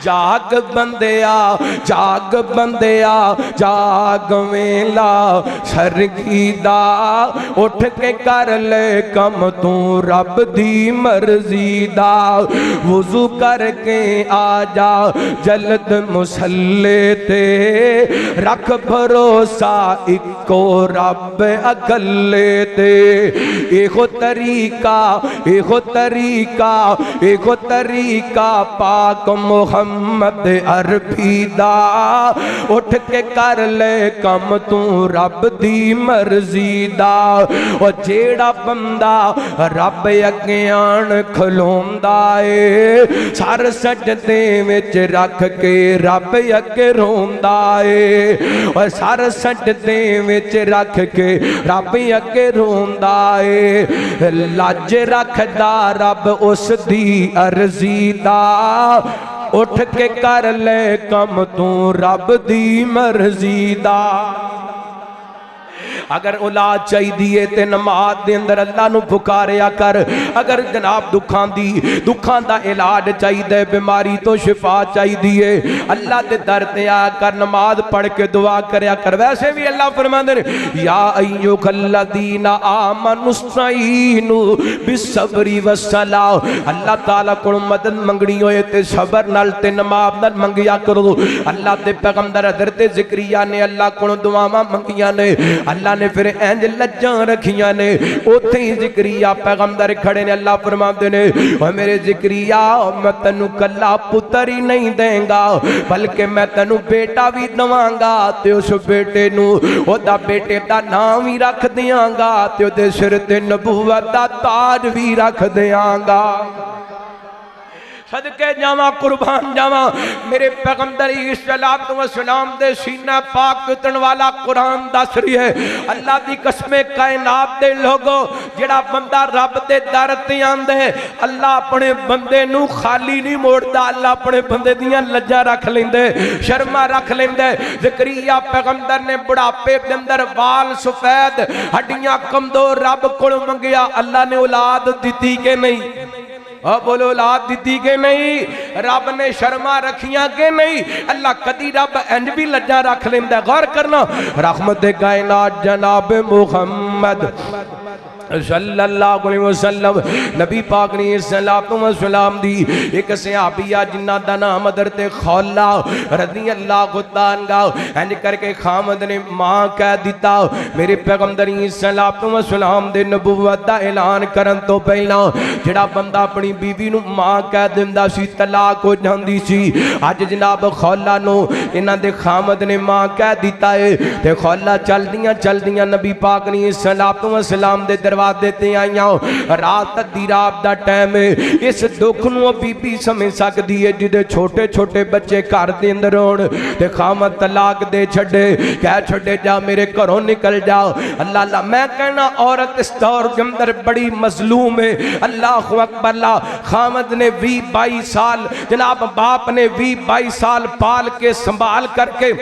जाग बंदिया जाग बंदिया जाग वेला सरगी दा उठ के कर ले कम तू रब दी मर्जी दा। वुजू करके आ जा जल्द मुसल्ले ते रख भरोसा इको रब अकले ते। एहो तरीका एहो तरीका एहो तरीका पाक मोहम्मद अरबी दा उठ के कर ले कम तू रब दी मर्जी दा। और जेड़ा बंदा रब अगे आन खलोंदा है सर सजदे विच रख के रब अगे रोंदा है और सर सजदे विच रख के रब अगे रोंदा है। लाज रखदा रब उस दी अर्जी दा उठ के कर ले कम तू रब दी मर्जी दा। अगर औलाद चाहिए तो नमाज दे अंदर अल्लाह नू पुकारिया कर। अगर जनाब दुखां दा इलाज चाहिए बीमारी तो शिफा चाहिए अल्लाह दे दर ते आ कर नमाज पढ़ के दुआ करया कर। वैसे भी अल्लाह फरमांदे ने या अय्युहल्लज़ीना आमनुस्तईनु बिस्सब्रि वस्सलाह। अल्लाह ताला कोल मदद मंगनी होए ते सबर नाल ते नमाज नाल मंगिया करो। अल्लाह दे पैगंबर हज़रत ज़करिया ने अल्लाह कोल दुआवां मंगियां ने अल्लाह ने फिर इंज लज्जां रखियां ने। उत्थे ही ज़करिया पैगंबर खड़े ने अल्लाह फरमाते ने और मेरे ज़करिया मैं तेनू कला पुत्र ही नहीं देंगा बल्कि मैं तेनू बेटा भी दवांगा ते उस बेटे नू ओदा बेटे दा नाम भी रख दियांगा ते ओदे सिर ते नबूवत दा ताज भी रख दियांगा। सदके जावा कुर्बान जावा मेरे पैगंबर अलैहिस्सलातु वस्सलाम दे सीना पाक उतरन वाला कुरान दस रही है। अल्लाह दी कसमे कायनात दे लोगो जेड़ा बंदा रब दे दर ते आंदा है अल्लाह अपने बंदे नू खाली नहीं मोड़दा। अल्लाह अपने बंदे दियां लज्जा रख लेंदे शर्मा रख लेंदे। ज़करिया पैगंबर ने बुढ़ापे दे अंदर वाल सफेद हड्डियां कमजोर रब कोल मंगिया अल्लाह ने औलाद दिती के नहीं? बोलो औलाद दी के नहीं? रब ने शर्मा रखियां के नहीं? अल्लाह कदी रब इंज भी लज्जा रख लेंदा। गौर करना रहमत कायनात जनाब मुहम्मद सल्लल्लाहु अलैहि वसल्लम नबी पाक ने सलातो व सलाम दी एक सहाबिया जिन्ना दा नाम हज़रत खौला रज़ियल्लाहु तआला इंज करके खामद ने मां कह दिता मेरे पैगंबर सलातो व सलाम दे नबूवत दा ऐलान करन तो पहला जेड़ा बंदा अपनी बीवी नू मां कह दिंदा सी तलाक हो जांदी सी। अज जनाब खौला नो इन्हां दे खामद ने मां कह दिता है ते खौला चलदियां चलदियां नबी पाक ने सलातो व सलाम दे दरवाजे ते आईयां, रात अद्धी रात दा टाइम है। इस दुख नूं बीबी समझ सकदी है जिहदे छोटे छोटे बच्चे घर दे अंदर होण ते खामद तलाक दे छड्डे, कह छड्डे जा मेरे घरों निकल जा। अल्लाह अल्लाह, मैं कहना औरत इस दौर के अंदर बड़ी मजलूम है। अल्लाह अकबर ला, खामद ने 20-22 साल, जनाब बाप ने 20-22 साल पाल के संभाल करके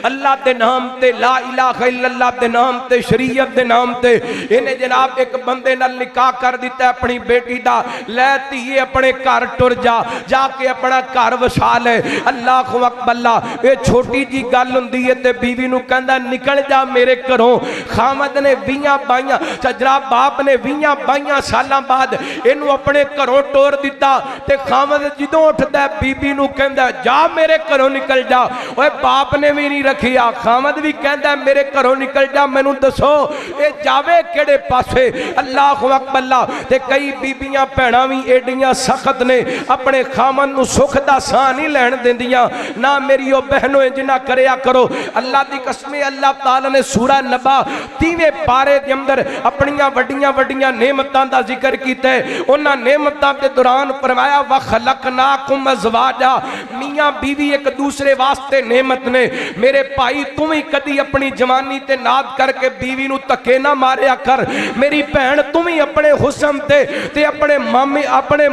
अल्लाह के नाम ते, ला इलाहा इल्लल्लाह के नाम ते, शरीयत के नाम ते इन्हें जनाब एक बंदे नाल निकाह कर दिता अपनी बेटी दा। लै धीए अपने घर टुर जा, जाके अपना घर वसा ले। अल्लाह अकबर, ये छोटी जी गल हुंदी है ते बीवी नूं कहंदा निकल जा मेरे घरों। खामद ने 20-22 सजरा बाप ने 20-22 सालों बाद इनू अपने घरों टोर दिता ते खामद जदों उठदा बीबी नूं कहंदा जा मेरे घरों निकल जा। ओए बाप ने भी नहीं रखिया, खामद भी कहता मेरे घरों निकल जा, मैनू दसो ये जावे केड़े पासे। अल्लाह अकबर, ते कई बीबियां भैणां भी एडियां सख्त ने, अपने खामद नूं सुख दा साह नहीं लैण देंदियां। ना मेरी ओ बहनों जिन्ना करया करो। अल्लाह दी कसम, अल्लाह ताला ने सूरा नबा 30वें पारे दे अंदर अपनियां वड्डियां वड्डियां नेमतां दा जिक्र कीता है। उन्हां नेमतां दे दौरान फरमाया व खलकनाकुम अज़वाजा, मियां बीवी एक दूसरे वास्ते नेमत ने। मेरे भाई तू भी कदी अपनी जवानी ते नाद करके बीवी नूं धक्के ना मारिया कर। मेरी भैन तू भी अपने हुस्न ते अपने मामे अपने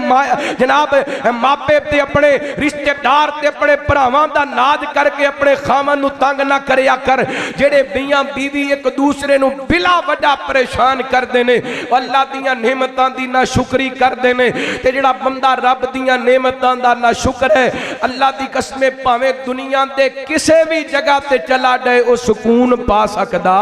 जनाब मापे ते अपने रिश्तेदार ते अपने भरावां दा नाद करके अपने खामन नूं तंग ना करया कर। जेड़े मियां बीवी एक दूसरे नूं बिला वड्डा परेशान करदे ने, अल्लाह दियां नेमतां दी ना शुक्री करदे ने। ते जेड़ा बंदा रब दियां नेमतां दा ना शुक्र है, अल्लाह दी कसम भावें दुनिया दे किसे भी जगह ते चला जाए वो सुकून पा सकदा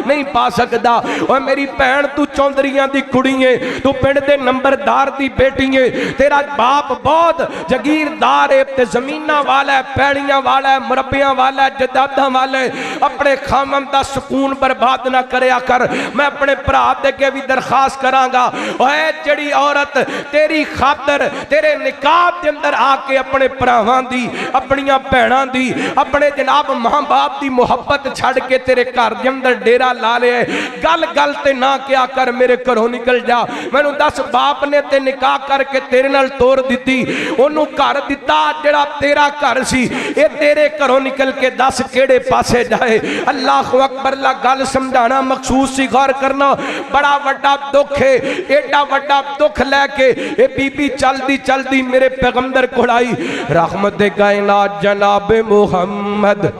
नहीं पा सकदा। और मेरी भैन तू चौधरियां दी कुड़ी है, तू पिंड दे नंबरदार दी बेटी है, तेरा बाप बहुत जगीरदार है ते जमीना वाला है, पैड़ियां वाला है, मुरब्बियां वाला है, जदादां वाला है। अपने खामन दा सुकून बर्बाद ना करया कर। मैं अपने भरा दे के भी दरखास्त करांगा, ओए जड़ी औरत तेरी खातर तेरे निकाह दे अंदर आके अपने भरावां दी, अपनियां भैणां दी, अपने जनाब मां बाप की मुहब्बत छड़ के तेरे घर के अंदर डेरा ला लिया। गल गल ते ना क्या कर मेरे घरों निकल जा। मैनू दस बाप ने ते निकाह करके तेरे नाल तोड़ दी, ओनू घर दिता जेड़ा तेरा घर सी, ये तेरे घरों निकल के दस केड़े पासे जाए। अल्लाह अकबर, ला गल समझाना मखसूस सी, गौर करना। बड़ा वड्डा दुख है, एडा वड्डा दुख लैके ये बीबी चलदी चलदी मेरे पैगंबर कोल आई। रहमत कायनात जनाब मुहम्मद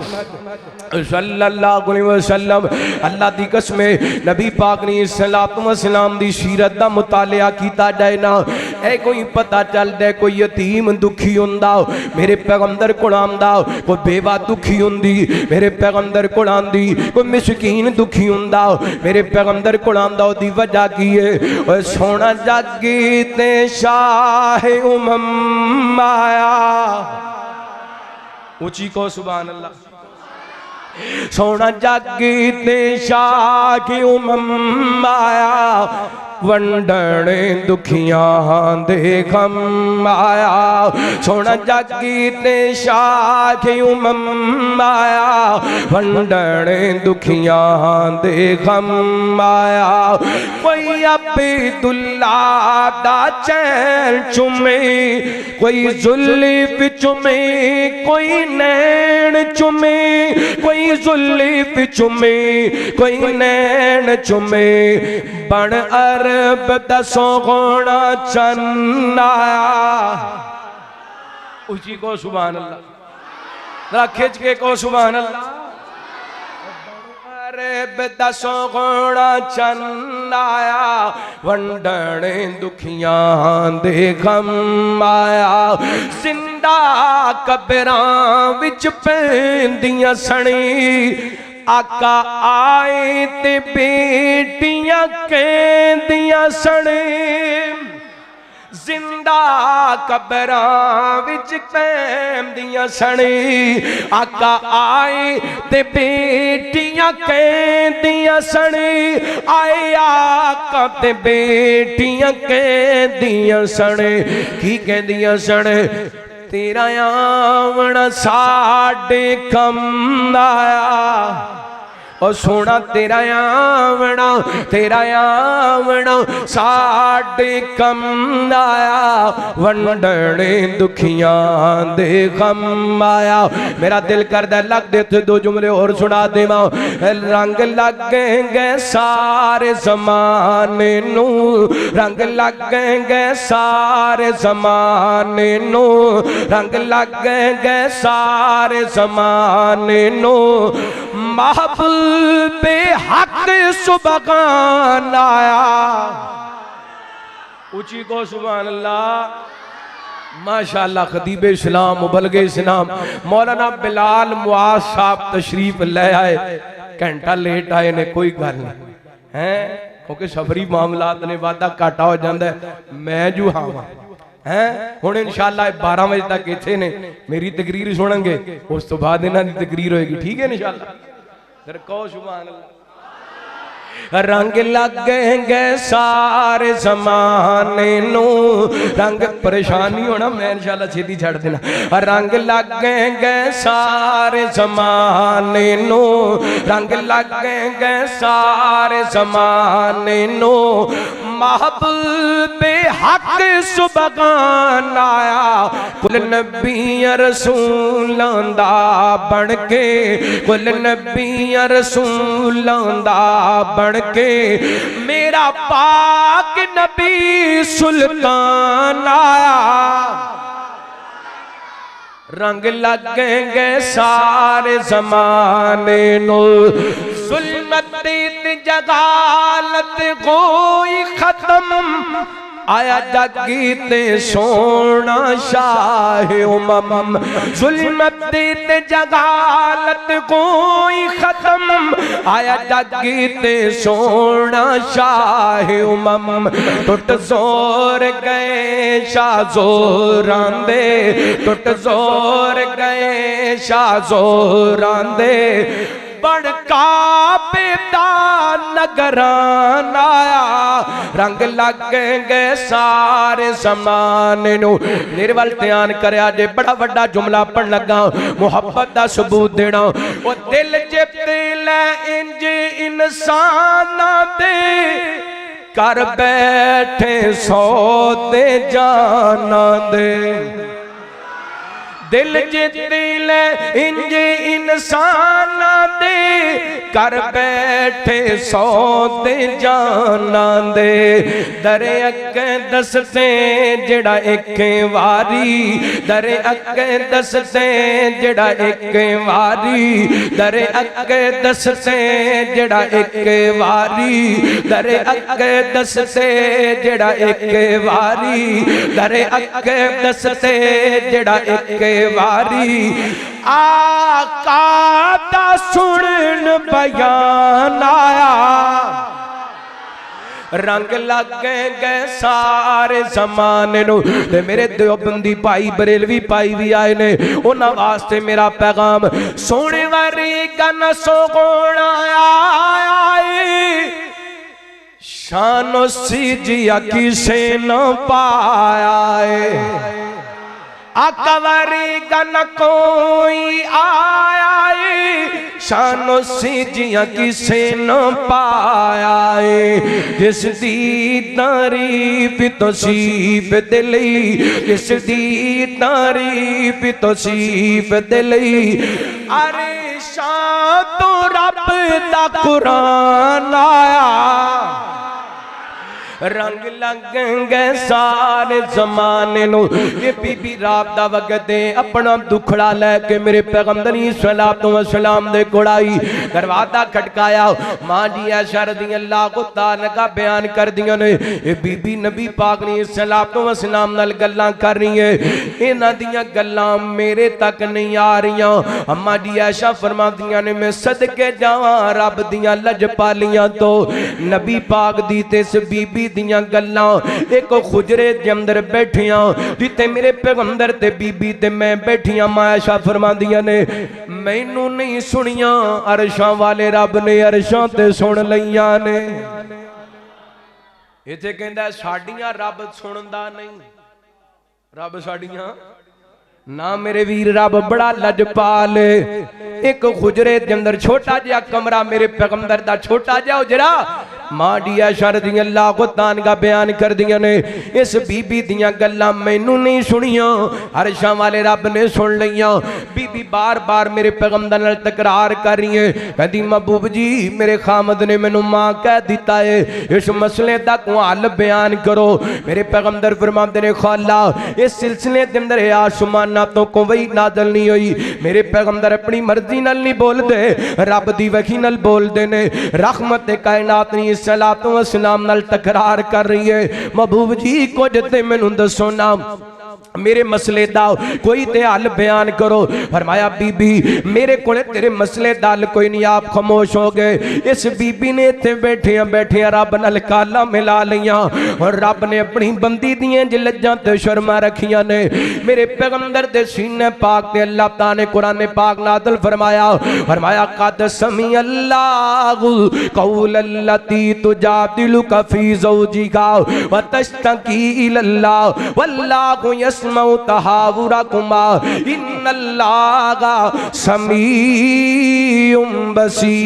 सल्लल्लाहु अलैहि वसल्लम, अल्लाह दी कसम नबी पाक ने सलातो व सलाम दी सीरत दा मुतालिया कीता जाए ना, ए कोई पता चलदा कोई यतीम दुखी हुंदा मेरे पैगंबर कोल आंदा, कोई बेवा दुखी हुंदी मेरे पैगंबर कोल आंदी, कोई मिसकीन दुखी हुंदा मेरे पैगंबर कोल आंदा। ओदी वजह की है? ओए सोना जागी ते शाह उम्म आया, ऊंची को सुभान अल्लाह। सोना जागी ते शाह उम्म आया, वंडने दुखियां दे गम आया। सोना जागी ते शाह उम्म आया, वंडने दुखियां दे गम आया। कोई अब्दुल्ला दा चैन चुमे, कोई जुल्फ चुमे, कोई नैन चुमे, कोई जुल्फ चुमे, कोई नैन चुमे। बन अरब दसों गोना चन्न आया, उसी को सुभान अल्लाह, खिंच के को सुभान अल्लाह। अरब दसों गोना चन्न आया, वंडने दुखियां दे गम आया। जिंदा कबरां विच पैंदियां सनी, आका आए ते बेटियां कहंदियां सने। जिंदा कबरां विच पैंदियां सने, आका आए ते बेटियां कहंदियां सने। आए आका ते बेटियां कहंदियां सने, की कहंदियां सने? तेरा आवना साडे कम आया, और सोना तेरा आवना साडे कम आया, वंडने दुखियां दे गम आया। मेरा दिल करदा लग दे थे दो जुमले और सुना देवा। रंग लगेंगे सारे ज़माने नू, रंग लगेंगे सारे ज़माने नू, रंग लगेंगे सारे ज़माने नू। महबूबे हक सुबहान आया, ऊंची को सुभान अल्लाह। माशाअल्लाह खतीबे इस्लाम मुबल्लिगे इस्लाम मौलाना बिलाल मुआज साहब तशरीफ ले आए। घंटा लेट आए ने, कोई गल नहीं है, क्योंकि सफरी मामलात ने वादा घाटा हो जाता है। मैं जू हाँ हैं हुण इंशाअल्लाह 12 बजे तक इत्थे ने, मेरी तकरीर सुनेंगे, उस तो बाद इन्हां दी तकरीर होएगी। ठीक है इंशाअल्लाह। फिर कहो सुभान अल्लाह। रंग लगेंगे सारे ज़माने नू, रंग परेशानी होना मैं इंशाअल्लाह छेती छड़ देना। रंग लगेंगे सारे ज़माने नू, रंग लगेंगे सारे ज़माने नू। महबूबे हक सुबहान आया, कुल नबी रसूलां दा बन के, कुल नबी रसूलां दा बन के। मेरा पाक नबी सुल्तान आया, रंग लगेंगे सारे ज़माने नो। ज़ुल्मत जगालत कोई खत्म, आया जागी ते सोना शाह उमम। जुल्मत जगालत कोई खत्म, आया जागी ते सोना शाह उमम। टुट जोर गए शाह जोरां दे, टुट जोर गए शाह जोरां दे। बड़का बेटा नगरान आया, रंग लगेंगे सारे ज़माने नू। मेरे वाल ध्यान करया जे, बड़ा वड्डा जुमला पढ़ लगा, मुहब्बत दा सबूत देना। ओ दिल जे दिल इंज इंसाना दे, कर बैठे सौते जाना दे। दिल जे दिल इंज इंसान दे, कर बैठे सौते जाना दे। दरे अगे दसते जेड़ा एक वारी, दरे अगे दसते जेड़ा एक वारी, दरे अगे दसते जेड़ा एक वारी, दरे अगे दसते जेड़ा एक वारी, दरे अगे दसते जेड़ा एक वारी। आका दा सुनन बयान आया, रंग लगेंगे सारे ज़माने नू। ते मेरे देवबंदी भाई बरेलवी भाई भी आए ने, उन्हां वास्ते मेरा पैगाम, सोने वाली गन सोगोना आए, शानो सीजिया किसे न पाया। अकबरी गन कोई आया, शानो सीजिया किसे न पाया। जिस दी तारीफ तो सीफ दिली, जिस दी तारीफ तो सीफ दिली। अरे शान तो रब दा कुरान आया, रंग लगेंगे सारे ज़माने नू। ये बीबी रात दा वक्त है, अपना दुखड़ा लैके मेरे पैगंबर सलातो व सलाम दे कोल आई। दरवाजा खटकाया, मां जी ऐशा रज़ी अल्लाह को ताला का बयान कर दिया ने। ये बीबी नबी पाक ने सलातो व सलाम नाल गल्लां कर रही है, इन्हां दियां गल्लां मेरे तक नहीं आ रही। अम्मा जी ऐशा फरमादियां ने, मैं सदके जावां रब दियां लजपालियां तो, नबी पाक दी ते इस बीबी दियां गल्लां। एक खुजरे दे अंदर बैठियां, जिथे मेरे पैगंबर ते बीबी ते मैं बैठियां। मायशा फरमादियां ने, मैनू नहीं सुनिया, अरशां वाले रब ने अरशां ते सुन लईयां ने। इथे कहंदा साडियां रब सुनदा नहीं, रब साडियां ना मेरे वीर रब बड़ा लजपाल। एक हुजरे के अंदर छोटा जिहा कमरा मेरे पैगंबर दा छोटा जिहा हुजरा मां डी आयशा रज़ियल्लाहु को तान का बयान कर दिया ने। इस बीबी दियां गल्लां मैनू नहीं सुनिया, अरशां वाले रब ने सुन लिया। बीबी बार बार मेरे पैगंबर नाल तकरार कर रही है, कहती महबूब जी मेरे खामद ने मैनू मां कह दिता है, इस मसले दा को हल बयान करो। मेरे पैगंबर फरमाते ने खाला इस सिलसिले के अंदर आसमाना तो कोई नाज़िल नहीं हुई। मेरे पैगंबर अपनी मर्जी नाल नहीं बोलते, रब दी वही नाल बोलते ने। रहमत कायनात नहीं सलातो वसलाम नाल तकरार कर रही है। महबूब जी कुछ ते मैनू दसो ना, मेरे मसले दा कोई ते हल बयान करो। फरमाया बीबी मेरे को तेरे मसले दा हल कोई नहीं, आप खामोश हो गए। इस बीबी ने इत्थे बैठिया बैठिया रब नाल काला मिला लिया और रब ने अपनी बंदी दियां जिलजां ते शर्मा रखियां ने। मेरे पैगंबर दे सीने पाक ते अल्लाह ताला ने कुरान पाक नाज़िल फरमाया, फरमाया कद समी अल्लाहु कौल अल्लती तुजादिलुका फी ज़ौजिका व तश्तकी इलल्लाह वल्लाहु यस्मउ तहावुरकुमा इन्नल्लाहा समीउम बसीर।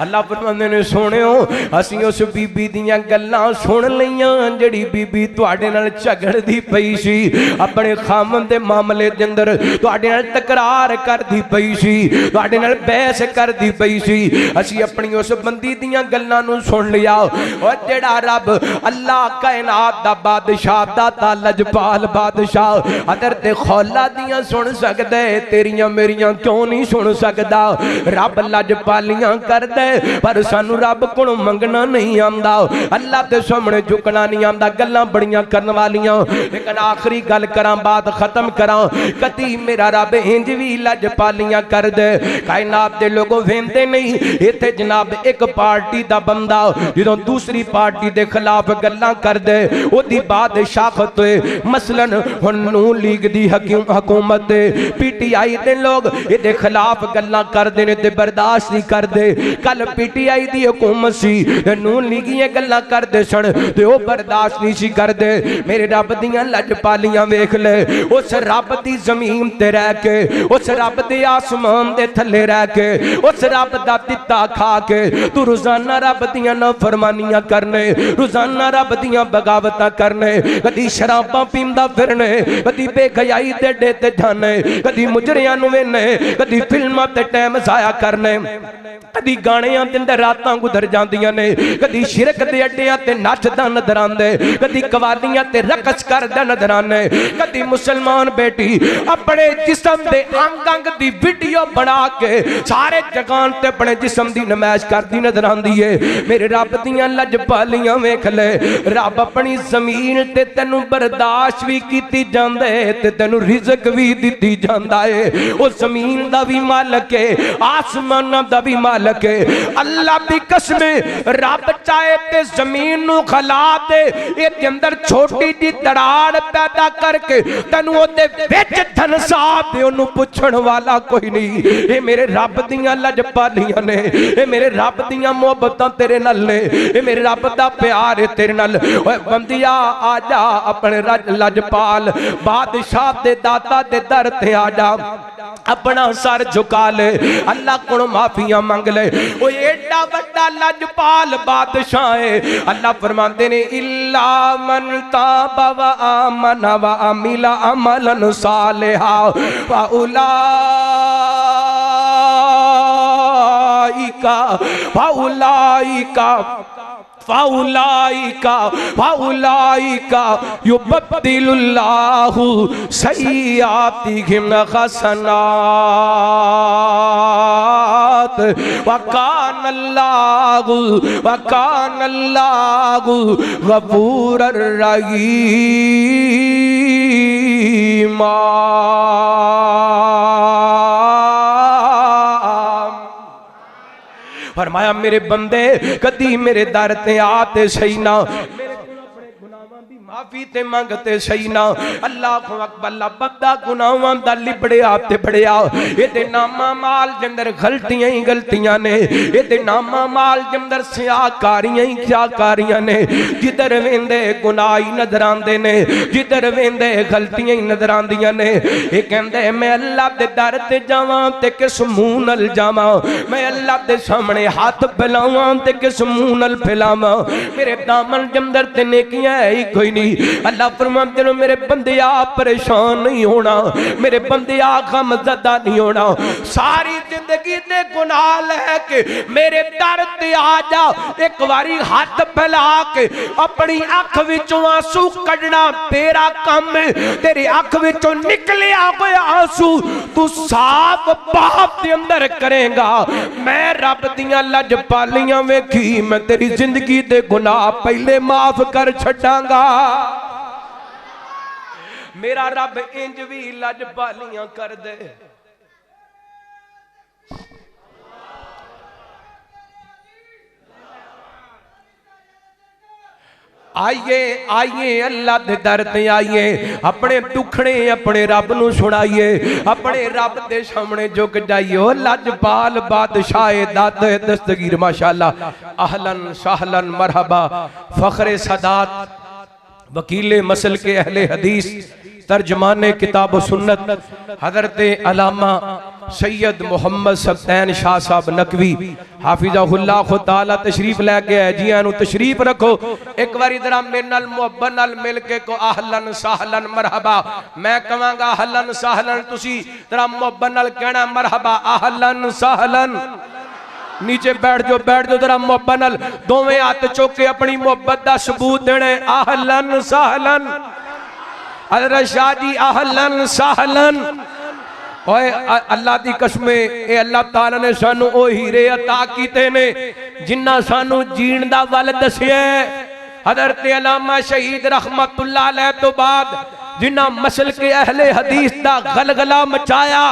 अल्लाह फरमांदे ने सोहणियो असीं उस बीबी दियां गल्लां सुन लईयां जिहड़ी बीबी तुहाडे नाल झगड़दी पई सी, अपने खामन दे मामले दे अंदर तुहाडे नाल तकरार करदी पई सी, तुहाडे नाल बहस करदी पई सी। असीं अपनी उस बंदी दियां गल्लां नूं सुन लिया। और जिहड़ा रब अल्लाह कायनात दा बादशाह दाता लजपाल बादशाह अदर ते खौला दियां सुन सकदा है, तेरियां मेरियां क्यों नहीं सुन सकदा? रब लजपालियां करदा पर सानू रब कोलों मंगना नहीं आंदा, अल्लाह के सामने झुकना नहीं आंदा। गल्लां बड़ियां करन वालियां, लेकिन आखिरी गल करां बात खत्म करां। कदी मेरा रब इंज भी लजपालियां कर दे, कायनात दे लोगों वेंदे नहीं। इत्थे जनाब एक पार्टी दा बंदा जदों दूसरी पार्टी दे खिलाफ गल्लां कर दे, ओदी बादशाहत होए। मसलन हुण नून लीग दी हुकूमत PTI दे लोग इहदे खिलाफ गल्लां करदे ने ते बर्दाश्त नहीं करदे। कल PTI दी हुकूमत सी, नून लीगियां गल्लां करदे सन ते ओ बर्दाश्त नहीं सी करदे। मेरे रब दियां लजपालियां वेख ले, उस रब दी जमीन ते रह के, उस रब दे आसमान दे थल्ले रह के, उस रब दा दिता खा के तू रोजाना रब दियां नाफरमानियां करने, रोजाना रब दियां बगावतां करने। कदी शराबां पींदा फिरने, कदी बेखयाई दे अड्डे ते जाने, कदी मुजरियां नूं वेने, कदी फिल्मां ते टाइम जाया करने, कदी गाणियां ते अंदर रातां गुजर जांदियां ने, कदी शिरक दे अड्डियां ते नचदा नजर आंदे, कदी कवालियां ते रकस करदा नजर आने। कदी मुसलमान बेटी अपने जिस्म दे अंग अंग दी वीडियो बना के सारे जगान ते अपने जिस्म दी नमाइश करदी नजर आंदी है। मेरे रब दियां लजपालियां वेख ले, रब अपनी जमीन ते तेनू बर्दाश्त भी कीती जांदा है ते तेनू रिज़क भी दित्ती जांदा है। ओ जमीन दा भी मालक है, आसमानां दा भी मालक है। अल्लाह दी कसम रब चाहे ते जमीन नू खला दे, इहदे अंदर छोटी जी दराड़ पैदा करके तैनू ओदे विच धनसा दे, ओनू पुछण वाला कोई नहीं। ये मेरे रब दियां लजपालियां ने, ये मेरे रब दियां मोहब्बतां तेरे नाल ने, ये मेरे रब दा प्यार है तेरे नाल। ओए बंदिया आ जा अपने लजपाल बादशाह दे दाता दे दर ते आ जा, अपना सर झुका ले, अल्लाह को माफिया मंग ले। ओ एडा बड़ा लजपाल बादशाह है। अल्लाह फरमाते ने इल्ला मन ताबा व आमन व अमिला अमलन सालिहा व फाउलाइका युबद्दिलुल्लाहु सय्यातिहिम हसनात व कानल्लाहु गफूरर रहीमा। फरमाया मेरे बंदे कदी मेरे दर ते आते सही ना, मेरे को अपने गुनाह भी माफी ते मंगते सही ना। अल्लाह अकबर बंदा गुनाहां दा लिबड़िया ते बड़िया इहदे नामा माल दे अंदर गलतियां ही गलतियां ने, इहदे नामा माल दे अंदर सियाकारियां ही सियाकारियां ने। जिधर वेंदे गुनाह ही नजर आंदे ने, जिधर वेंदे गलतियां ही नजर आंदियां ने। ये कहंदे मैं अल्लाह दे दर ते जावां ते किस मुंह नाल जावां, मैं अल्लाह दे सामने हाथ फैलावां ते किस मुंह नाल फैलावां। मेरे दामन दे अंदर ते नेकियां है ही कोई नहीं। अल्लाह फरमाते ने मेरे बंदे आप परेशान नहीं होना, मेरे बंदे आप गमज़दा नहीं होना। सारी जिंदगी दे गुनाह लेके मेरे दर ते आ जा, एक बारी हाथ फैला के अपनी अख विचों आंसू कढ़ना तेरा काम है। तेरी अख विचों निकलिया कोई आंसू तू साफ बाप दे अंदर करेगा। मैं रब दियां लजपालियां वेखी, मैं तेरी जिंदगी दे गुनाह पहले माफ कर छड़ांगा। मेरा रब इंज भी लजपालियां कर दे। आइए आइए अल्लाह दे दर ते आइए, अपने दुखड़े अपने रब नू सुनाइए, अपने रब दे सामने झुक जाइए। ओ लजपाल बादशाह दाते दस्तगीर माशाअल्लाह, अहलन सहलन मरहबा, फखरे सदात, वकीले मसल के अहले हदीस, तर्जमाने किताब सुन्नत, हजरत अलामा सैयद मोहम्मद सब्तैन शाह साहब नकवी हाफिज़हुल्लाह खुद ताला तशरीफ लैके आए। जी आनू तशरीफ रखो। एक बार जरा मेरे नाल मुहब्बत नाल मिल के को आहलन सहलन मरहबा। मैं कहांगा आहलन सहलन, तुसी जरा मुहब्बत नाल कहना मरहबा आहलन सहलन। नीचे बैठ जाओ जरा मुहब्बत नाल, दोवें हाथ चुक के अपनी मुहब्बत का सबूत देना। आहलन सहलन हज़रत शाह जी, आहलन सहलन। ओए अल्लाह दी कसमे, ए अल्लाह ताला ने सानू ओ हीरे अता कीते ने जिन्ना सानू जीण दा वल दसिया। हज़रत अल्लामा शहीद रहमतुल्लाह अलैह तो बाद जिन्ना मसल के अहले हदीस दा गलगला मचाया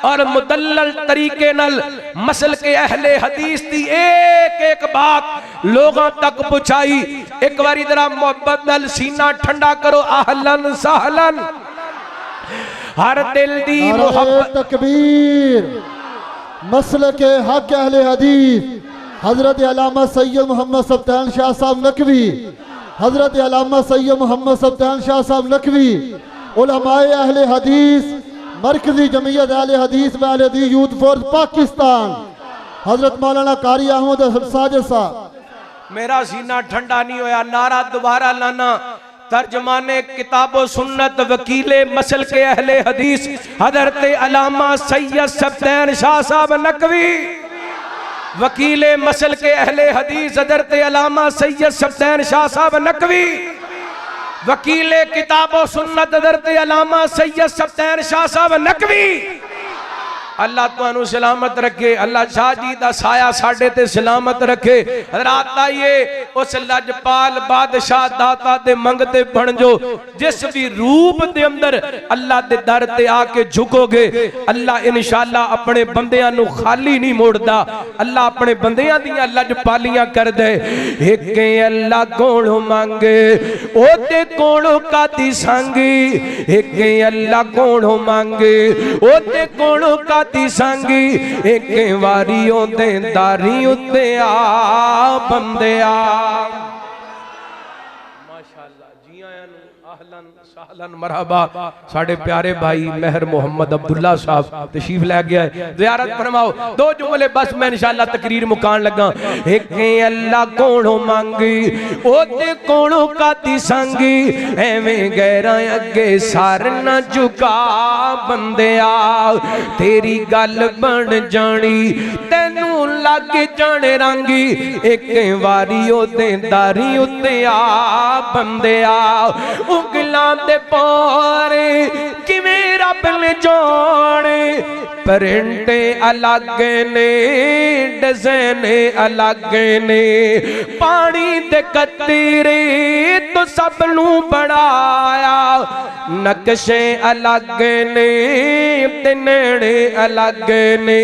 और मुदल्लल तरीके नल मसल के अहले हदीस दी एक एक बात लोगों तक पहुंचाई। एक बारी जरा मोहब्बत नल सीना ठंडा करो। आहलन सहलन, हर दिल दी मोहब्बत। तकबीर। मसल के हक अहले हदीस हजरत अल्लामा सैयद मोहम्मद सब्तैन शाह साहब नकवी, हजरत अल्लामा सैयद मोहम्मद सब्तैन शाह साहब नकवी, उलमाए अहले हदीस, मरकजी जमीयत अहले हदीस व अहले हदीस यूथ फोर्स पाकिस्तान, हजरत मौलाना कारी अहमद साजिद साहब। मेरा सीना ठंडा नहीं होया, नारा दोबारा लाना। तर्जमाने किताबो सुन्नत, वकीले मसल के अहले हदीस हजरत अल्लामा सैयद सब्तैन शाह साहब नकवी, वकीले मसल के अहले हदीस हजरत अल्लामा सैयद सब्तैन शाह साहब नकवी, वकीले किताबो सुन्नत हजरत अल्लामा सैयद सब्तैन शाह साहब नकवी। अल्लाह तुहानू सलामत रखे, अल्लाह शाह जी दा साया साडे ते सलामत रखे। रात आइए उस लजपाल बादशाह दाता दे मंगते बन जो, जिस भी रूप दे अंदर अल्लाह दे दर ते आके झुकोगे अल्लाह इंशाअल्लाह अपने बंदियां नू खाली नहीं मोड़दा। अल्लाह अपने बंदियां दियां लजपालियां कर दे। एक अल्लाह कोलों मांगे ओदे कोलों कादी सांगी, एक अल्लाह कोलों मांगे ओदे कोलों का संगी, एक वारी ओदे दारी उत्ते आ बंदिया। माशाअल्लाह, जी आयां नू आहलन सहलन मरहबा। साडे प्यारे भाई मेहर मोहम्मद अब्दुल्ला साहब तशरीफ लै गया है, ज़ियारत फरमाओ। दो जुमले बस मैं इंशाअल्लाह तकरीर मुकान लगा। एक अल्लाह कोलों मांगी ओदे कोलों कादी सांगी, एवें गैरां अगे सर न झुका बंदिया। तेरी गल बन जानी तैनू लग जाने रंगी, एक वारी ओदे दारी उत्ते आ बंदिया। उगलां दे पारे किवें रब ने जाने, परिंदे अलग ने डिज़ाइन अलग ने, पानी दे कतरे तो सब नू बनाया, नक्शे अलग ने ते नेड़े अलग ने।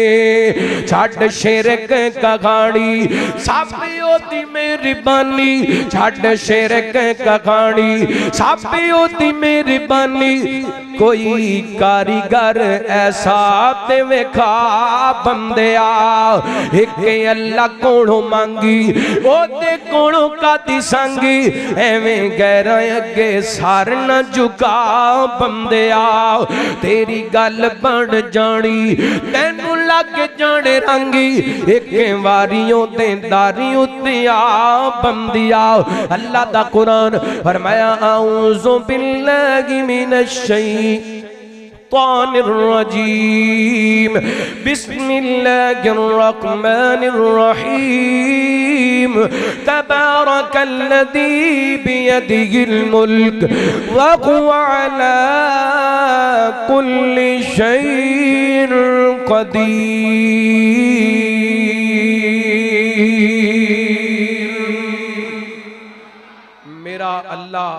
छड़ शिरक कहानी सब ओदी मेहरबानी, छड़ शिरक कहानी सब ओदी मेहरबानी। कोई कारीगर ऐसा ते वेखा बंदिया, एक अल्लाह कोलों मांगी ओदे कोलों कादी संगी। एवें गैरां अगे सर न झुका बंदिया, तेरी गल बन जानी तैनू लग जाने रंगी। एक वारियों ते दारी उत्ते आ बंदिया। अल्लाह दा कुरान फरमाया औज़ु बिल्लाहि मिनश शैतानिर रजीम, बिस्मिल्लाहिर रहमानिर रहीम। तबारकल्लज़ी बियदिहिल मुल्क व हुवा अला कुल्लि शैइन क़दीर। मेरा अल्लाह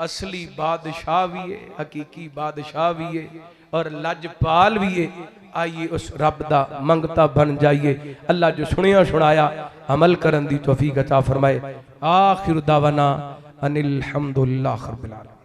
असली बादशाह भी है, हकीकी बादशाह भी है और लजपाल भी है। आइए उस रब दा मंगता बन जाइए। अल्लाह जो सुनिया सुनाया अमल करन दी तौफीक अता फरमाए। आखिर दावाना अनिल हम्दुलिल्लाह रब्बिल आलमीन।